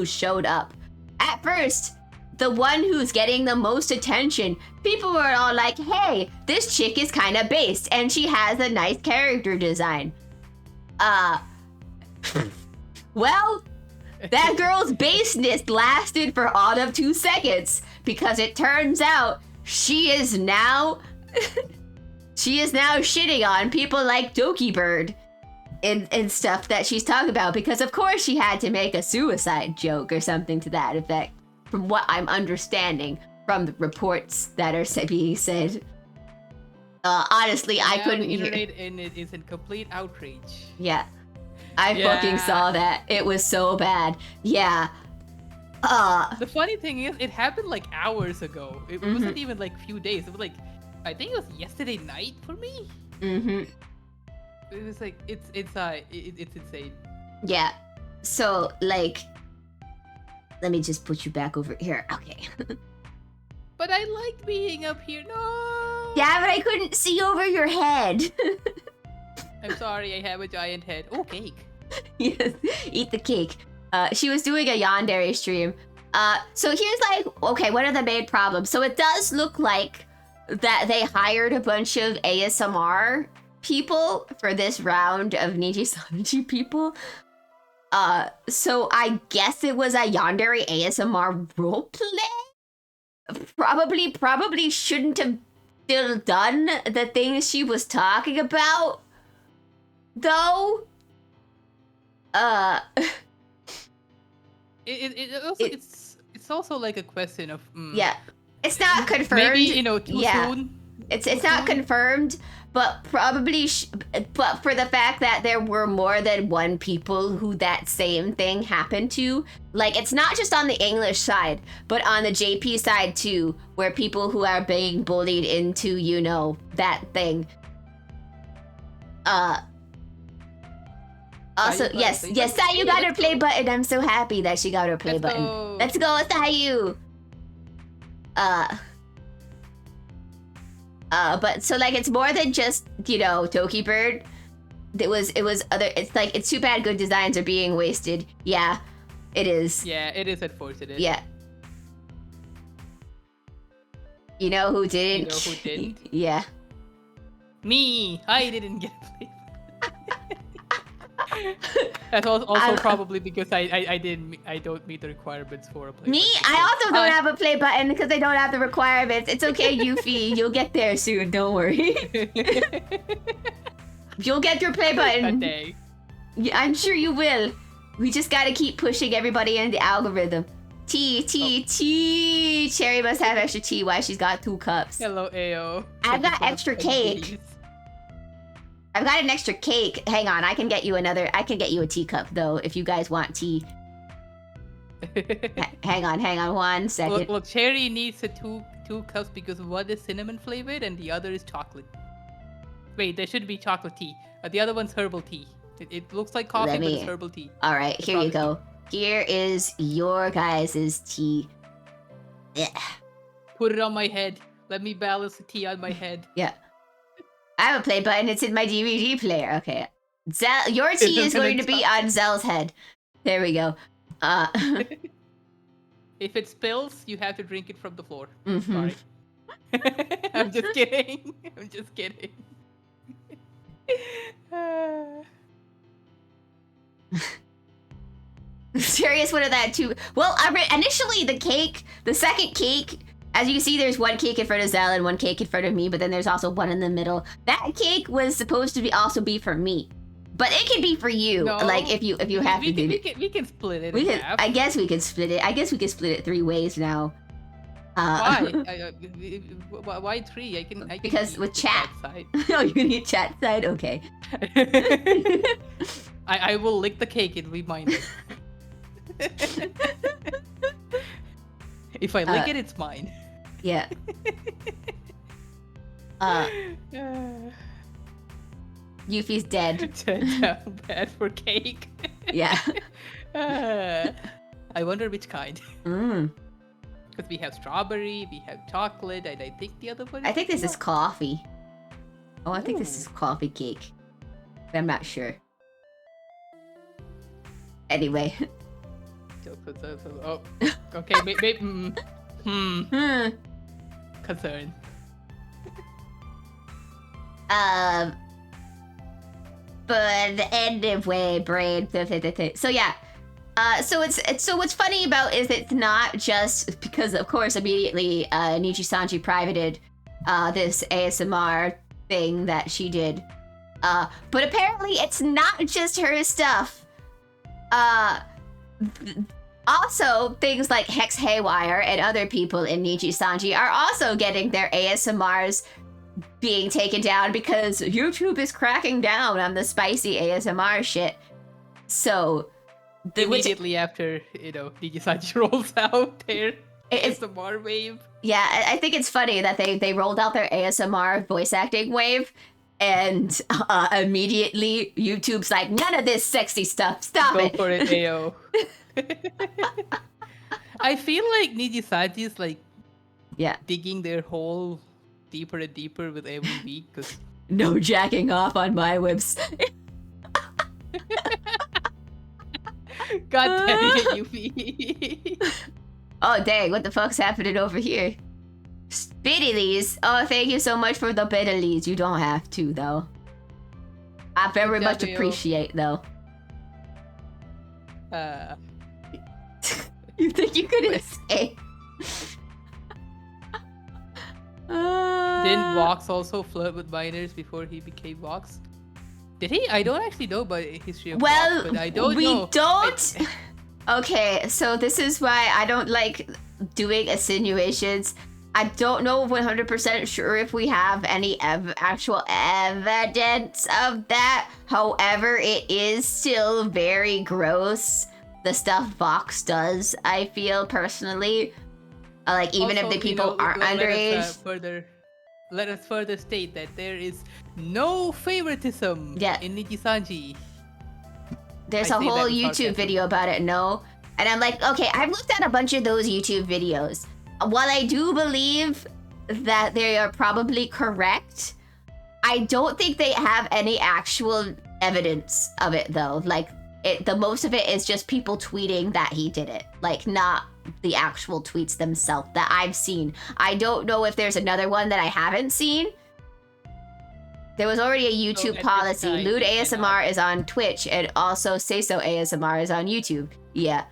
showed up. At first, the one who's getting the most attention, people were all like, "Hey, this chick is kind of based, and she has a nice character design." Well. That girl's baseness lasted for all of 2 seconds, because it turns out she is now shitting on people like Doki Bird and stuff that she's talking about, because of course she had to make a suicide joke or something to that effect, from what I'm understanding from the reports that are being said. Honestly, I couldn't The hear. internet and it is in complete outrage. Yeah. I fucking saw that. It was so bad. Yeah. The funny thing is, it happened like hours ago. It wasn't even like few days. It was like, I think it was yesterday night for me. Mm-hmm. It was like it's insane. Yeah. So like, let me just put you back over here. Okay. But I liked being up here. No. Yeah, but I couldn't see over your head. I'm sorry. I have a giant head. Oh, cake. Yes, eat the cake. She was doing a Yandere stream. So here's like, okay, what are the main problems? So it does look like that they hired a bunch of ASMR people for this round of Nichi Sanji people. So I guess it was a Yandere ASMR roleplay? Probably shouldn't have still done the things she was talking about, though. It's also like a question of Yeah, it's not confirmed. Maybe too soon. It's not confirmed, but probably. But for the fact that there were more than one people who that same thing happened to, like it's not just on the English side, but on the JP side too, where people who are being bullied into that thing. Also, yes, Sayu got her play button. I'm so happy that she got her play button. Let's go, Sayu. But so like it's more than just Doki Bird. It was other. It's like it's too bad good designs are being wasted. Yeah, it is. Yeah, it is unfortunate. Yeah. You know who You didn't? know who didn't? Yeah. Me! I didn't get a play. That's also probably because I don't meet the requirements for a play. Me, button. I also don't have a play button because I don't have the requirements. It's okay, Yuffie. You'll get there soon. Don't worry. You'll get your play A button. day. Yeah, I'm sure you will. We just gotta keep pushing everybody in the algorithm. Tea. Cherry must have extra tea. Why she's got 2 cups. Hello, Ao. I've got extra cake. I've got an extra cake. Hang on, I can get you a teacup though if you guys want tea. Hang on 1 second. Well, Cherry needs a two cups because one is cinnamon flavored and the other is chocolate. Wait, there should be chocolate tea. The other one's herbal tea. It looks like coffee, but it's herbal tea. All right, here you go. Here is your guys' tea. Yeah. Put it on my head. Let me balance the tea on my head. Yeah. I have a play button. It's in my DVD player. Okay. Zell, your tea is going to be on Zell's head. There we go. If it spills, you have to drink it from the floor. Mm-hmm. Sorry. I'm just kidding. I'm just kidding. Serious one of that too. Well, initially the second cake, as you can see, there's 1 cake in front of Zell and 1 cake in front of me, but then there's also 1 in the middle. That cake was supposed to also be for me, but it can be for you. No, like if you have to do it. We can split it. We in can. half. I guess we can split it. I guess we can split it 3 ways now. Why? Why 3? I can Because eat with the chat. side. Oh, you can eat chat side. Okay. I will lick the cake and remind it. If I lick it, it's mine. Yeah. Yuffie's dead. Turns out bad for cake. Yeah. I wonder which kind. Mm. Because we have strawberry, we have chocolate, and I think the other one. I think this is coffee. Oh, I think this Ooh. is coffee cake. But I'm not sure. Anyway. Oh, okay. Maybe. Concern. But anyway, brain. So yeah. So what's funny about is it's not just because of course immediately Niji-Sanji privated this ASMR thing that she did. But apparently it's not just her stuff. Also, things like Hex Haywire and other people in Niji-Sanji are also getting their ASMRs being taken down because YouTube is cracking down on the spicy ASMR shit. So, Immediately after, Niji-Sanji rolls out their ASMR wave. Yeah, I think it's funny that they rolled out their ASMR voice acting wave, and immediately YouTube's like, none of this sexy stuff. Stop Go it. for it, Ao. I feel like Niji-Sanji is digging their hole deeper and deeper with every week because no jacking off on my website. God damn it, Yuffie. Oh dang, what the fuck's happening over here? Biddies. Oh, thank you so much for the biddies. You don't have to though. I very much appreciate though. You think you could escape? Didn't Vox also flirt with minors before he became Vox? Did he? I don't actually know about the history of Vox, but I don't know. We don't. Okay, so this is why I don't like doing insinuations. I don't know 100% sure if we have any actual evidence of that. However, it is still very gross, the stuff Vox does, I feel personally. Like, even Also, if the people aren't underage. Let us further state that there is no favoritism in Niji-Sanji. There's a whole YouTube video about it, no? And I'm like, okay, I've looked at a bunch of those YouTube videos. While I do believe that they are probably correct, I don't think they have any actual evidence of it, though. Like, the most of it is just people tweeting that he did it. Like, not the actual tweets themselves that I've seen. I don't know if there's another one that I haven't seen. There was already a YouTube policy. Lewd ASMR is on Twitch, and also Say So ASMR is on YouTube. Yeah.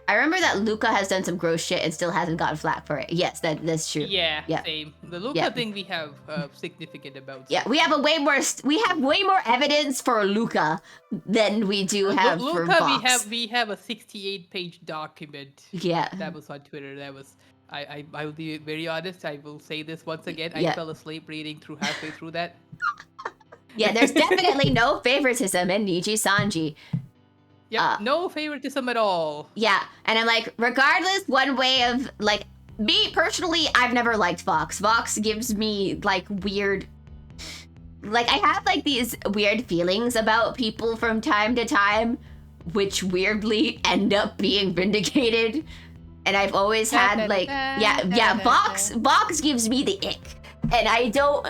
I remember that Luca has done some gross shit and still hasn't gotten flack for it. Yes, that's true. Yeah, same. The Luca thing we have significant about. Yeah, we have way more evidence for Luca than we do have for Vox. we have a 68-page document. Yeah. That was on Twitter. That was I will be very honest. I will say this once again. I fell asleep reading through halfway through that. Yeah, there's definitely no favoritism in Niji Sanji. Yeah, no favoritism at all. Yeah, and I'm like, regardless, one way of, like, me personally, I've never liked Vox. Vox gives me, like, weird... Like, I have, like, these weird feelings about people from time to time, which weirdly end up being vindicated. And I've always had, like, Vox gives me the ick. And I don't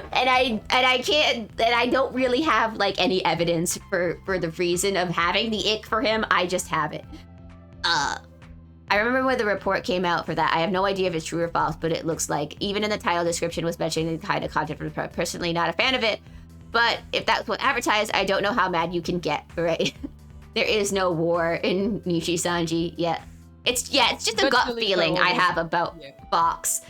really have like any evidence for the reason of having the ick for him. I just have it. I remember when the report came out for that. I have no idea if it's true or false, but it looks like even in the title description was mentioning the kind of content. Personally, not a fan of it, but if that's what advertised, I don't know how mad you can get. Right? There is no war in Nishi Sanji yet. It's just a gut feeling I have about Vox.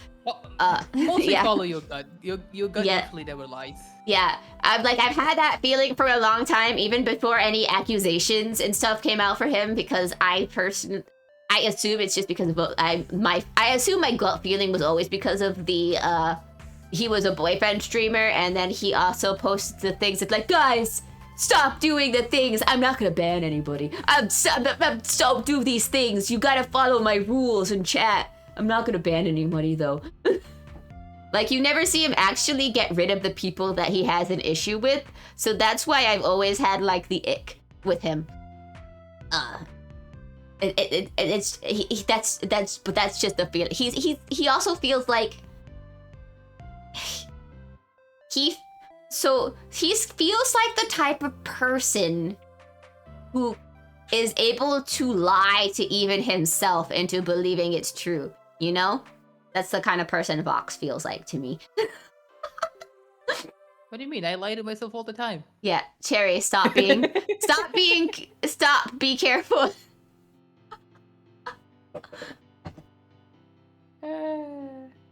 Mostly follow your gut. Your gut usually never lies. Yeah, I've had that feeling for a long time, even before any accusations and stuff came out for him. Because I assume it's just because of I assume my gut feeling was always because of the he was a boyfriend streamer, and then he also posted the things that like, guys, stop doing the things. I'm not gonna ban anybody. Stop do these things. You gotta follow my rules in chat. I'm not gonna ban anybody though. Like, you never see him actually get rid of the people that he has an issue with, so that's why I've always had like the ick with him. That's just the feeling. He also feels like he feels like the type of person who is able to lie to even himself into believing it's true. You know? That's the kind of person Vox feels like to me. What do you mean? I lie to myself all the time. Yeah, Cherry, be careful.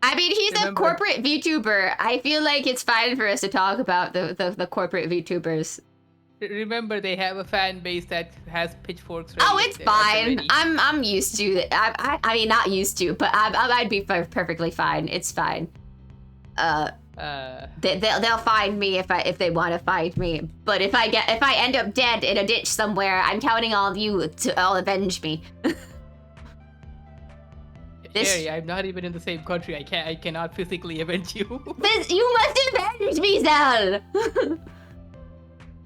I mean, he's a corporate VTuber. I feel like it's fine for us to talk about the corporate VTubers. Remember, they have a fan base that has pitchforks. Oh, it's fine. I'm used to it. I mean, not used to, but I'd be perfectly fine. It's fine. They'll find me if they want to find me. But if I end up dead in a ditch somewhere, I'm counting all of you to all avenge me. Sherry, I'm not even in the same country. I cannot physically avenge you. You must avenge me, Zal.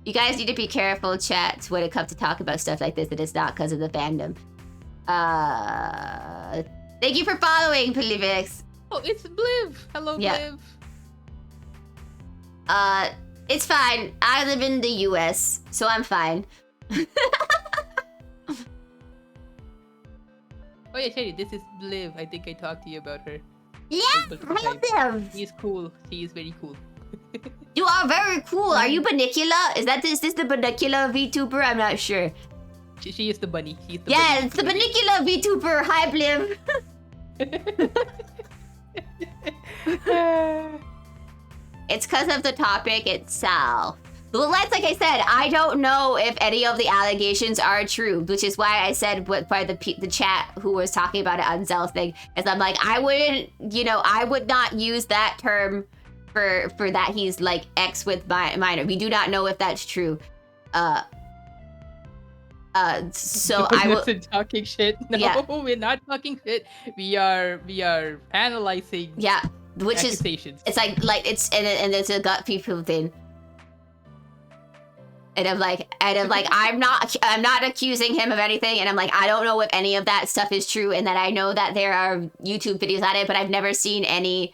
You guys need to be careful, chat, when it comes to talk about stuff like this, that it's not because of the fandom. Thank you for following, Polivix. Oh, it's Bliv. Hello, Bliv. It's fine. I live in the US, so I'm fine. Oh yeah, Sherry, this is Bliv. I think I talked to you about her. Yeah, I love him. He's cool. He is very cool. You are very cool. Are you Banicula? Is this the Banicula VTuber? I'm not sure. She is the bunny. She's the bunny. It's the Banicula VTuber. Hi, Bliv. It's because of the topic itself. Well, like I said, I don't know if any of the allegations are true, which is why I said by the chat who was talking about it on Zell's thing, is I'm like, I would not use that term for that he's like ex with minor. We do not know if that's true. So I will. Talking shit. No, we're not talking shit. We are analyzing. Yeah, which accusations. It's like it's and it's a gut people thing. And I'm like, I'm not accusing him of anything. And I'm like, I don't know if any of that stuff is true. And that I know that there are YouTube videos on it, but I've never seen any,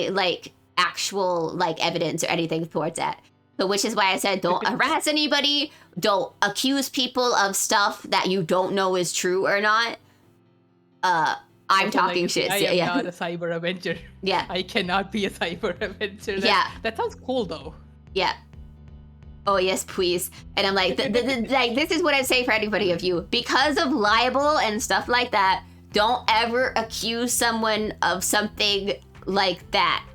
like actual like evidence or anything towards that. So which is why I said don't harass anybody, don't accuse people of stuff that you don't know is true or not. I'm Also, talking like, shit. I am Yeah. not a cyber avenger. Yeah. I cannot be a cyber avenger. Yeah. That sounds cool though. Yeah. Oh yes, please. And I'm like, like this is what I say for anybody of you. Because of libel and stuff like that, don't ever accuse someone of something like that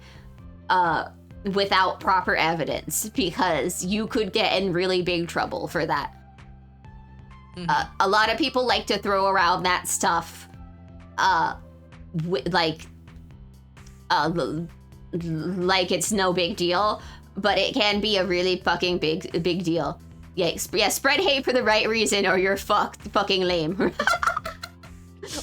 without proper evidence, because you could get in really big trouble for that. A lot of people like to throw around that stuff like it's no big deal, but it can be a really fucking big deal. Yeah, spread hate for the right reason or you're fucking lame.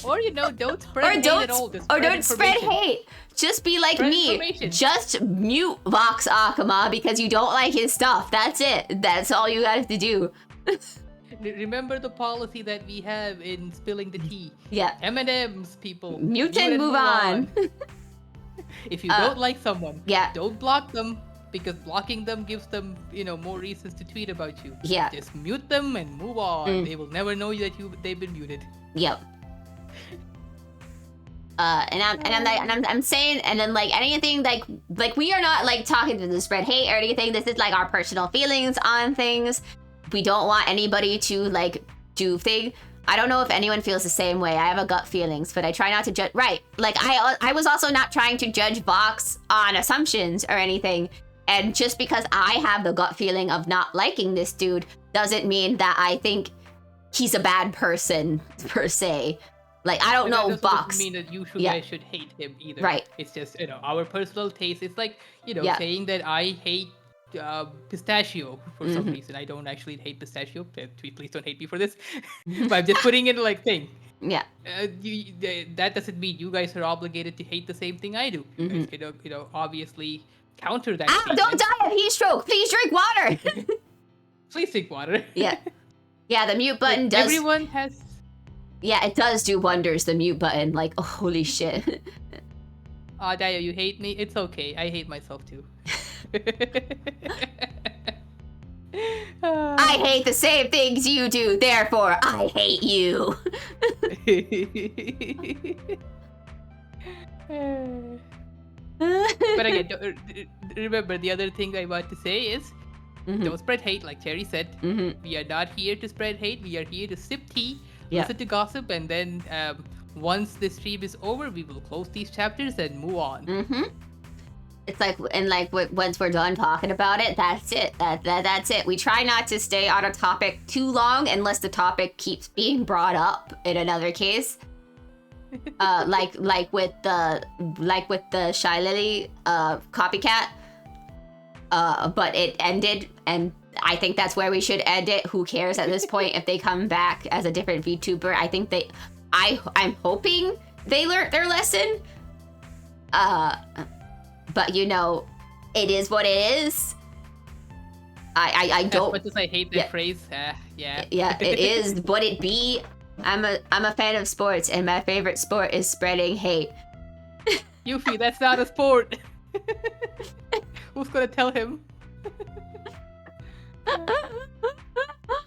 Or don't spread hate at all. Just don't spread hate. Just be like me. Just mute Vox Akama because you don't like his stuff. That's it. That's all you have to do. Remember the policy that we have in spilling the tea. Yeah. M&M's, people. Mute and move on. If you don't like someone, yeah, don't block them, because blocking them gives them, more reasons to tweet about you. Yeah. Just mute them and move on. They will never know that they've been muted. Yep. I'm saying, and then like anything like we are not like talking to spread hate or anything. This is like our personal feelings on things. We don't want anybody to like do things. I don't know if anyone feels the same way. I have a gut feelings, but I try not to judge. Right. Like I was also not trying to judge Vox on assumptions or anything. And just because I have the gut feeling of not liking this dude doesn't mean that I think he's a bad person per se. Like, I don't know Vox. Doesn't mean that you guys should hate him either. Right. It's just, our personal taste. It's like, saying that I hate pistachio for some reason. I don't actually hate pistachio. Please don't hate me for this. But I'm just putting in like thing. Yeah. That doesn't mean you guys are obligated to hate the same thing I do. You guys can, obviously counter that. Don't die of heat stroke. Please drink water. Please drink water. Yeah. Yeah, the mute button does. Everyone has. Yeah, it does do wonders, the mute button. Like, oh, holy shit. Dayo, you hate me? It's okay. I hate myself too. I hate the same things you do, therefore I hate you. But again, remember, the other thing I want to say is, don't spread hate, like Cherry said. We are not here to spread hate. We are here to sip tea, listen to gossip, and then once the stream is over, we will close these chapters and move on. It's like, and like once we're done talking about it, that's it. That's it. We try not to stay on a topic too long unless the topic keeps being brought up in another case. Like with the Shylily copycat. But it ended, and I think that's where we should end it. Who cares at this point if they come back as a different VTuber? I think I'm hoping they learned their lesson. But it is what it is. I don't. As much as I hate that phrase, Yeah, it is what it be. I'm a fan of sports, and my favorite sport is spreading hate. Yuffie, that's not a sport. Who's gonna tell him?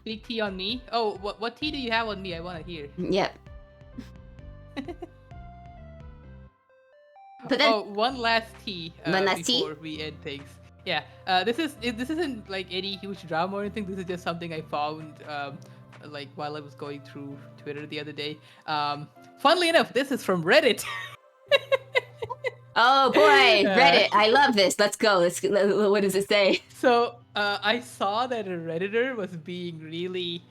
Big tea on me. Oh, what tea do you have on me? I want to hear. Yep. But then, one last tea before we end things. Yeah, this isn't like any huge drama or anything. This is just something I found like while I was going through Twitter the other day. Funnily enough, this is from Reddit. Oh boy, Reddit! I love this. Let's go. What does it say? So I saw that a Redditor was being really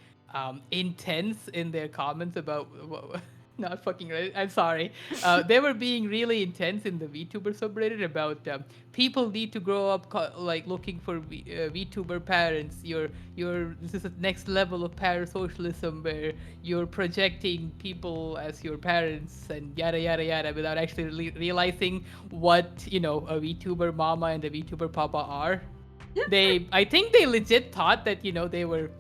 intense in their comments about. Not fucking Reddit. I'm sorry. They were being really intense in the VTuber subreddit about people need to grow up like looking for VTuber parents. This is the next level of parasocialism where you're projecting people as your parents and yada yada yada without actually realizing what a VTuber mama and a VTuber papa are. I think they legit thought that they were.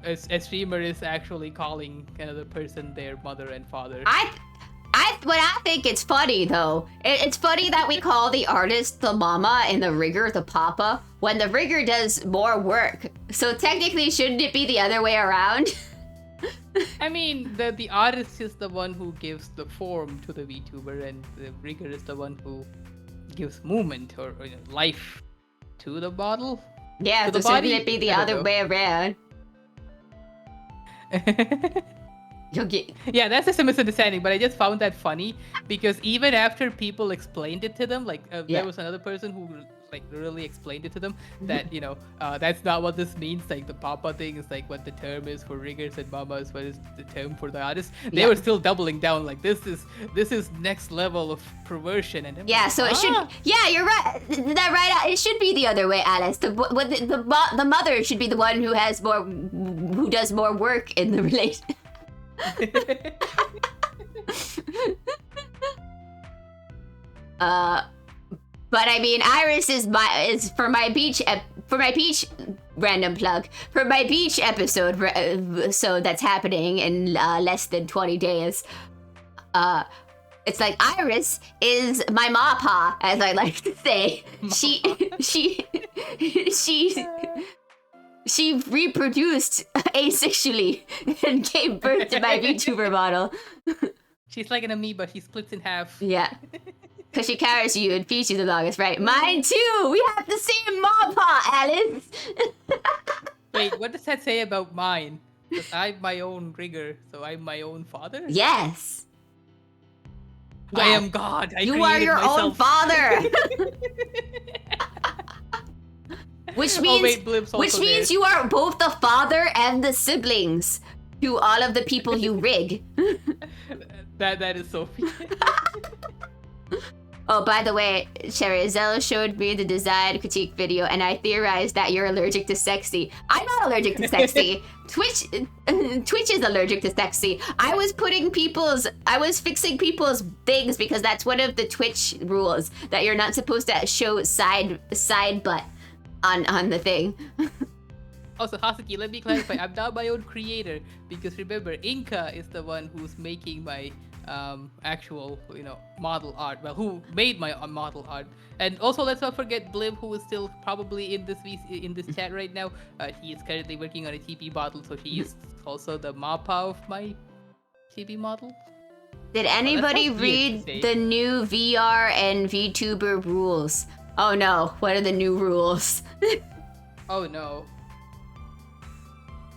A streamer is actually calling another person their mother and father. I I think it's funny though. It's funny that we call the artist the mama and the rigger the papa when the rigger does more work. So technically, shouldn't it be the other way around? I mean, the artist is the one who gives the form to the VTuber, and the rigger is the one who gives movement or life to the model. Yeah, to so the shouldn't body. it be the I don't other know. way around? You'll get. Yeah, that's just a misunderstanding, but I just found that funny because even after people explained it to them, like Yeah. there was another person who like really explained it to them that that's not what this means. Like the papa thing is like what the term is for riggers and mamas, what is the term for the artist. They Yeah. were still doubling down like this is next level of perversion and Yeah, so it should. Yeah, you're right. That right. It should be the other way, Alice. The mother should be the one who has more, who does more work in the relation. But I mean, Iris is for my beach random plug for my beach episode. So that's happening in less than 20 days. It's like Iris is my mapa, as I like to say. She reproduced asexually and gave birth to my VTuber model. She's like an amoeba. She splits in half. Yeah. Because she carries you and feeds you the longest, right? Mine too! We have the same mapa, Alice! Wait, what does that say about mine? Because I'm my own rigger, so I'm my own father? Yes. I Yeah. am God. I You are created your own myself. father! Which means, wait, Blip's also there. you are both the father and the siblings to all of the people you rig. That is Sophie. Oh, by the way, Sherry, Zella showed me the design critique video, and I theorized that you're allergic to sexy. I'm not allergic to sexy. Twitch is allergic to sexy. I was fixing people's things because that's one of the Twitch rules, that you're not supposed to show side butt on the thing. Also, Hasuki, let me clarify. I'm not my own creator because remember, Inka is the one who's making my actual model art. Well, who made my model art. And also, let's not forget Blib, who is still probably in this chat right now. He is currently working on a TP model, so he is also the mappa of my TP model. Did anybody sounds weird to read say. the new VR and VTuber rules? Oh no, what are the new rules? Oh no.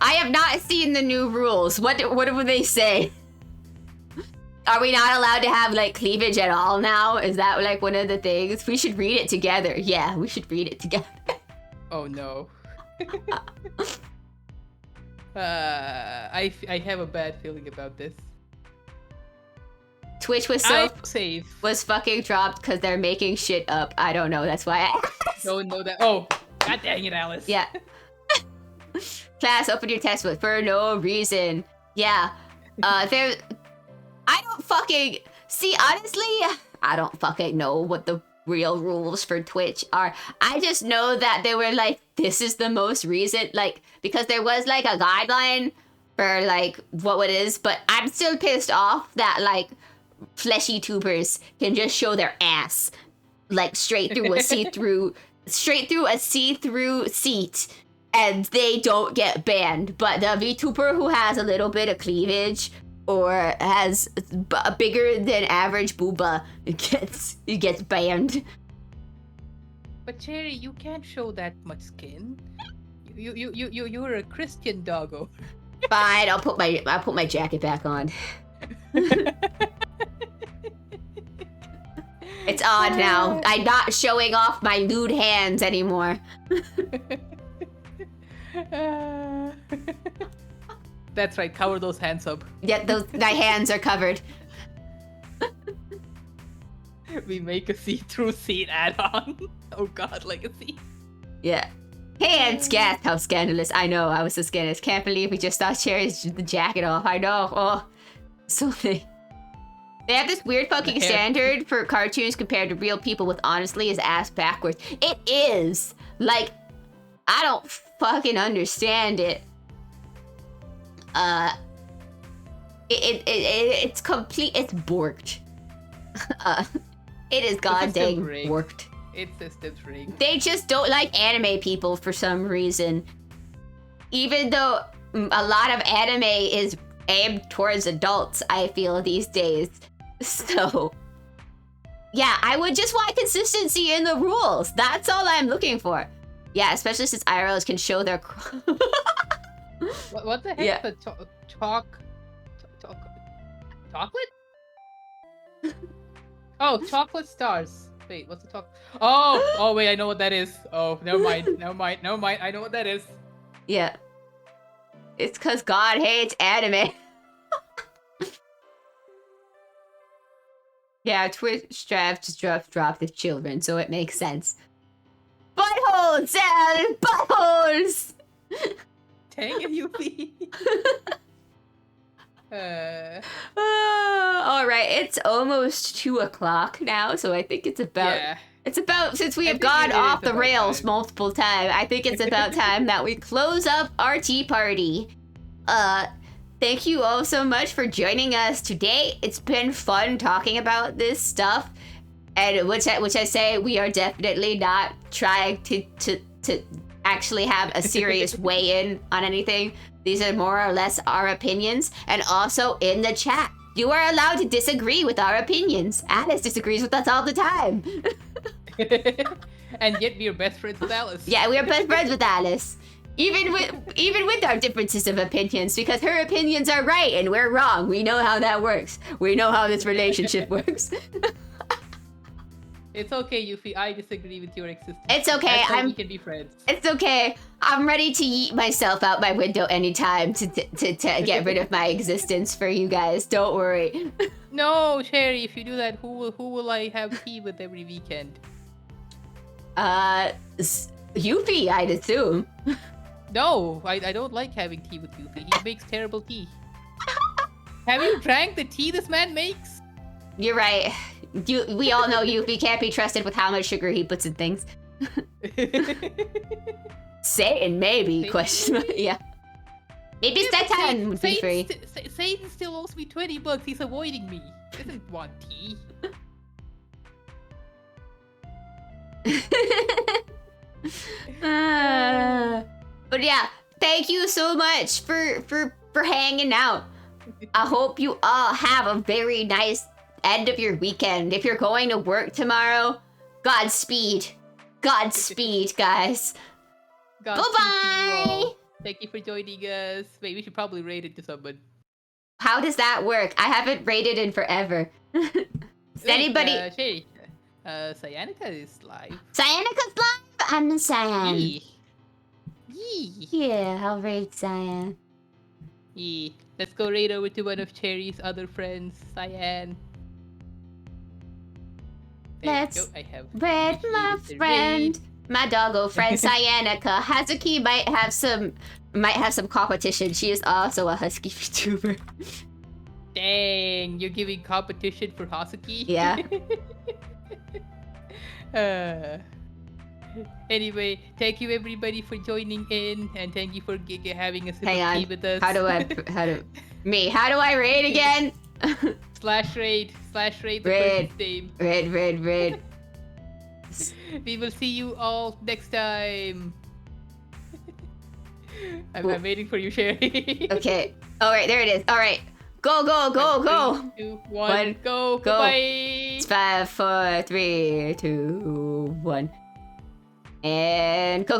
I have not seen the new rules. What do they say? Are we not allowed to have like cleavage at all now? Is that like one of the things? We should read it together. Yeah, we should read it together. Oh no. I have a bad feeling about this. Twitch was safe. fucking dropped because they're making shit up. I don't know. That's why I Don't know that. Oh, god dang it, Alice. Yeah. Class, open your textbook for no reason. Yeah. I don't fucking see, honestly, I don't fucking know what the real rules for Twitch are. I just know that they were like, this is the most recent, like, because there was like a guideline for like what it is, but I'm still pissed off that like fleshy tubers can just show their ass like straight through a see-through seat and they don't get banned. But the VTuber who has a little bit of cleavage or has a bigger than average booba gets banned. But Cherry, you can't show that much skin. You're a Christian doggo. Fine, I'll put my jacket back on. It's odd now. I'm not showing off my lewd hands anymore. That's right, cover those hands up. Yet my hands are covered. We make a see-through seat add-on. Oh god, legacy. Yeah. Hands, gas. How scandalous. I know, I was so scandalous. Can't believe we just saw Cherry's the jacket off. I know. Oh. So they have this weird fucking standard for cartoons compared to real people with honestly his ass backwards. It is. Like, I don't fucking understand it. It's complete. It's borked. It is The system's goddamn rigged. worked. It's systems rigged. They just don't like anime people for some reason. Even though a lot of anime is aimed towards adults, I feel these days. So, yeah, I would just want consistency in the rules. That's all I'm looking for. Yeah, especially since IRLs can show their... What the heck? Yeah. The chocolate? Oh, chocolate stars. Wait, what's the talk? Oh, wait, I know what that is. Oh, never mind. I know what that is. Yeah. It's because God hates anime. Yeah, Twitch just dropped the children, so it makes sense. Buttholes, Sal! Buttholes! Dang it, Yuffie. All right, it's almost 2 o'clock now, so I think it's about... Yeah. It's about, since we I have think gone it off is the about rails time. multiple times, I think it's about time that we close up our tea party. Thank you all so much for joining us today. It's been fun talking about this stuff, and which I say we are definitely not trying to actually have a serious weigh-in on anything. These are more or less our opinions, and also in the chat, you are allowed to disagree with our opinions. Alice disagrees with us all the time. And yet we are best friends with Alice. Yeah, we are best friends with Alice. Even with our differences of opinions, because her opinions are right and we're wrong. We know how that works. We know how this relationship works. It's okay, Yuffie. I disagree with your existence. It's okay. That's how we can be friends. It's okay. I'm ready to yeet myself out my window anytime to get rid of my existence for you guys. Don't worry. No, Sherry. If you do that, who will I have tea with every weekend? Yuffie, I'd assume. No, I don't like having tea with Yuffie. He makes terrible tea. Have you drank the tea this man makes? You're right. We all know Yuffie can't be trusted with how much sugar he puts in things. Satan, maybe? Satan? Question mark. Yeah. Maybe Satan would be free. Satan still owes me $20. He's avoiding me. He doesn't want tea. But yeah, thank you so much for hanging out. I hope you all have a very nice end of your weekend. If you're going to work tomorrow, Godspeed. Godspeed, guys. Bye-bye. Thank you for joining us. Wait, we should probably rate it to someone. How does that work? I haven't rated in forever. Does anybody... Sherry, Cyanica is live. Cyanica's live? I'm Cyan. Yee. Yee. Yeah, I'll rate Cyan. Yee. Let's go right over to one of Cherry's other friends, Cyan. Let's I have Red, my initiated the friend. raid. My doggo friend Cyanica. Hazuki might have some competition. She is also a husky VTuber. Dang, you're giving competition for Hazuki? Yeah. Anyway, thank you everybody for joining in, and thank you for having a sip Hang of on. tea with us. How do I rate again? slash raid the Raid. person's name. Red. We will see you all next time. I'm waiting for you, Sherry. Okay. All right, there it is. All right. Go. 3, 2, 1, go. Bye. It's 5, 4, 3, 2, 1. And go.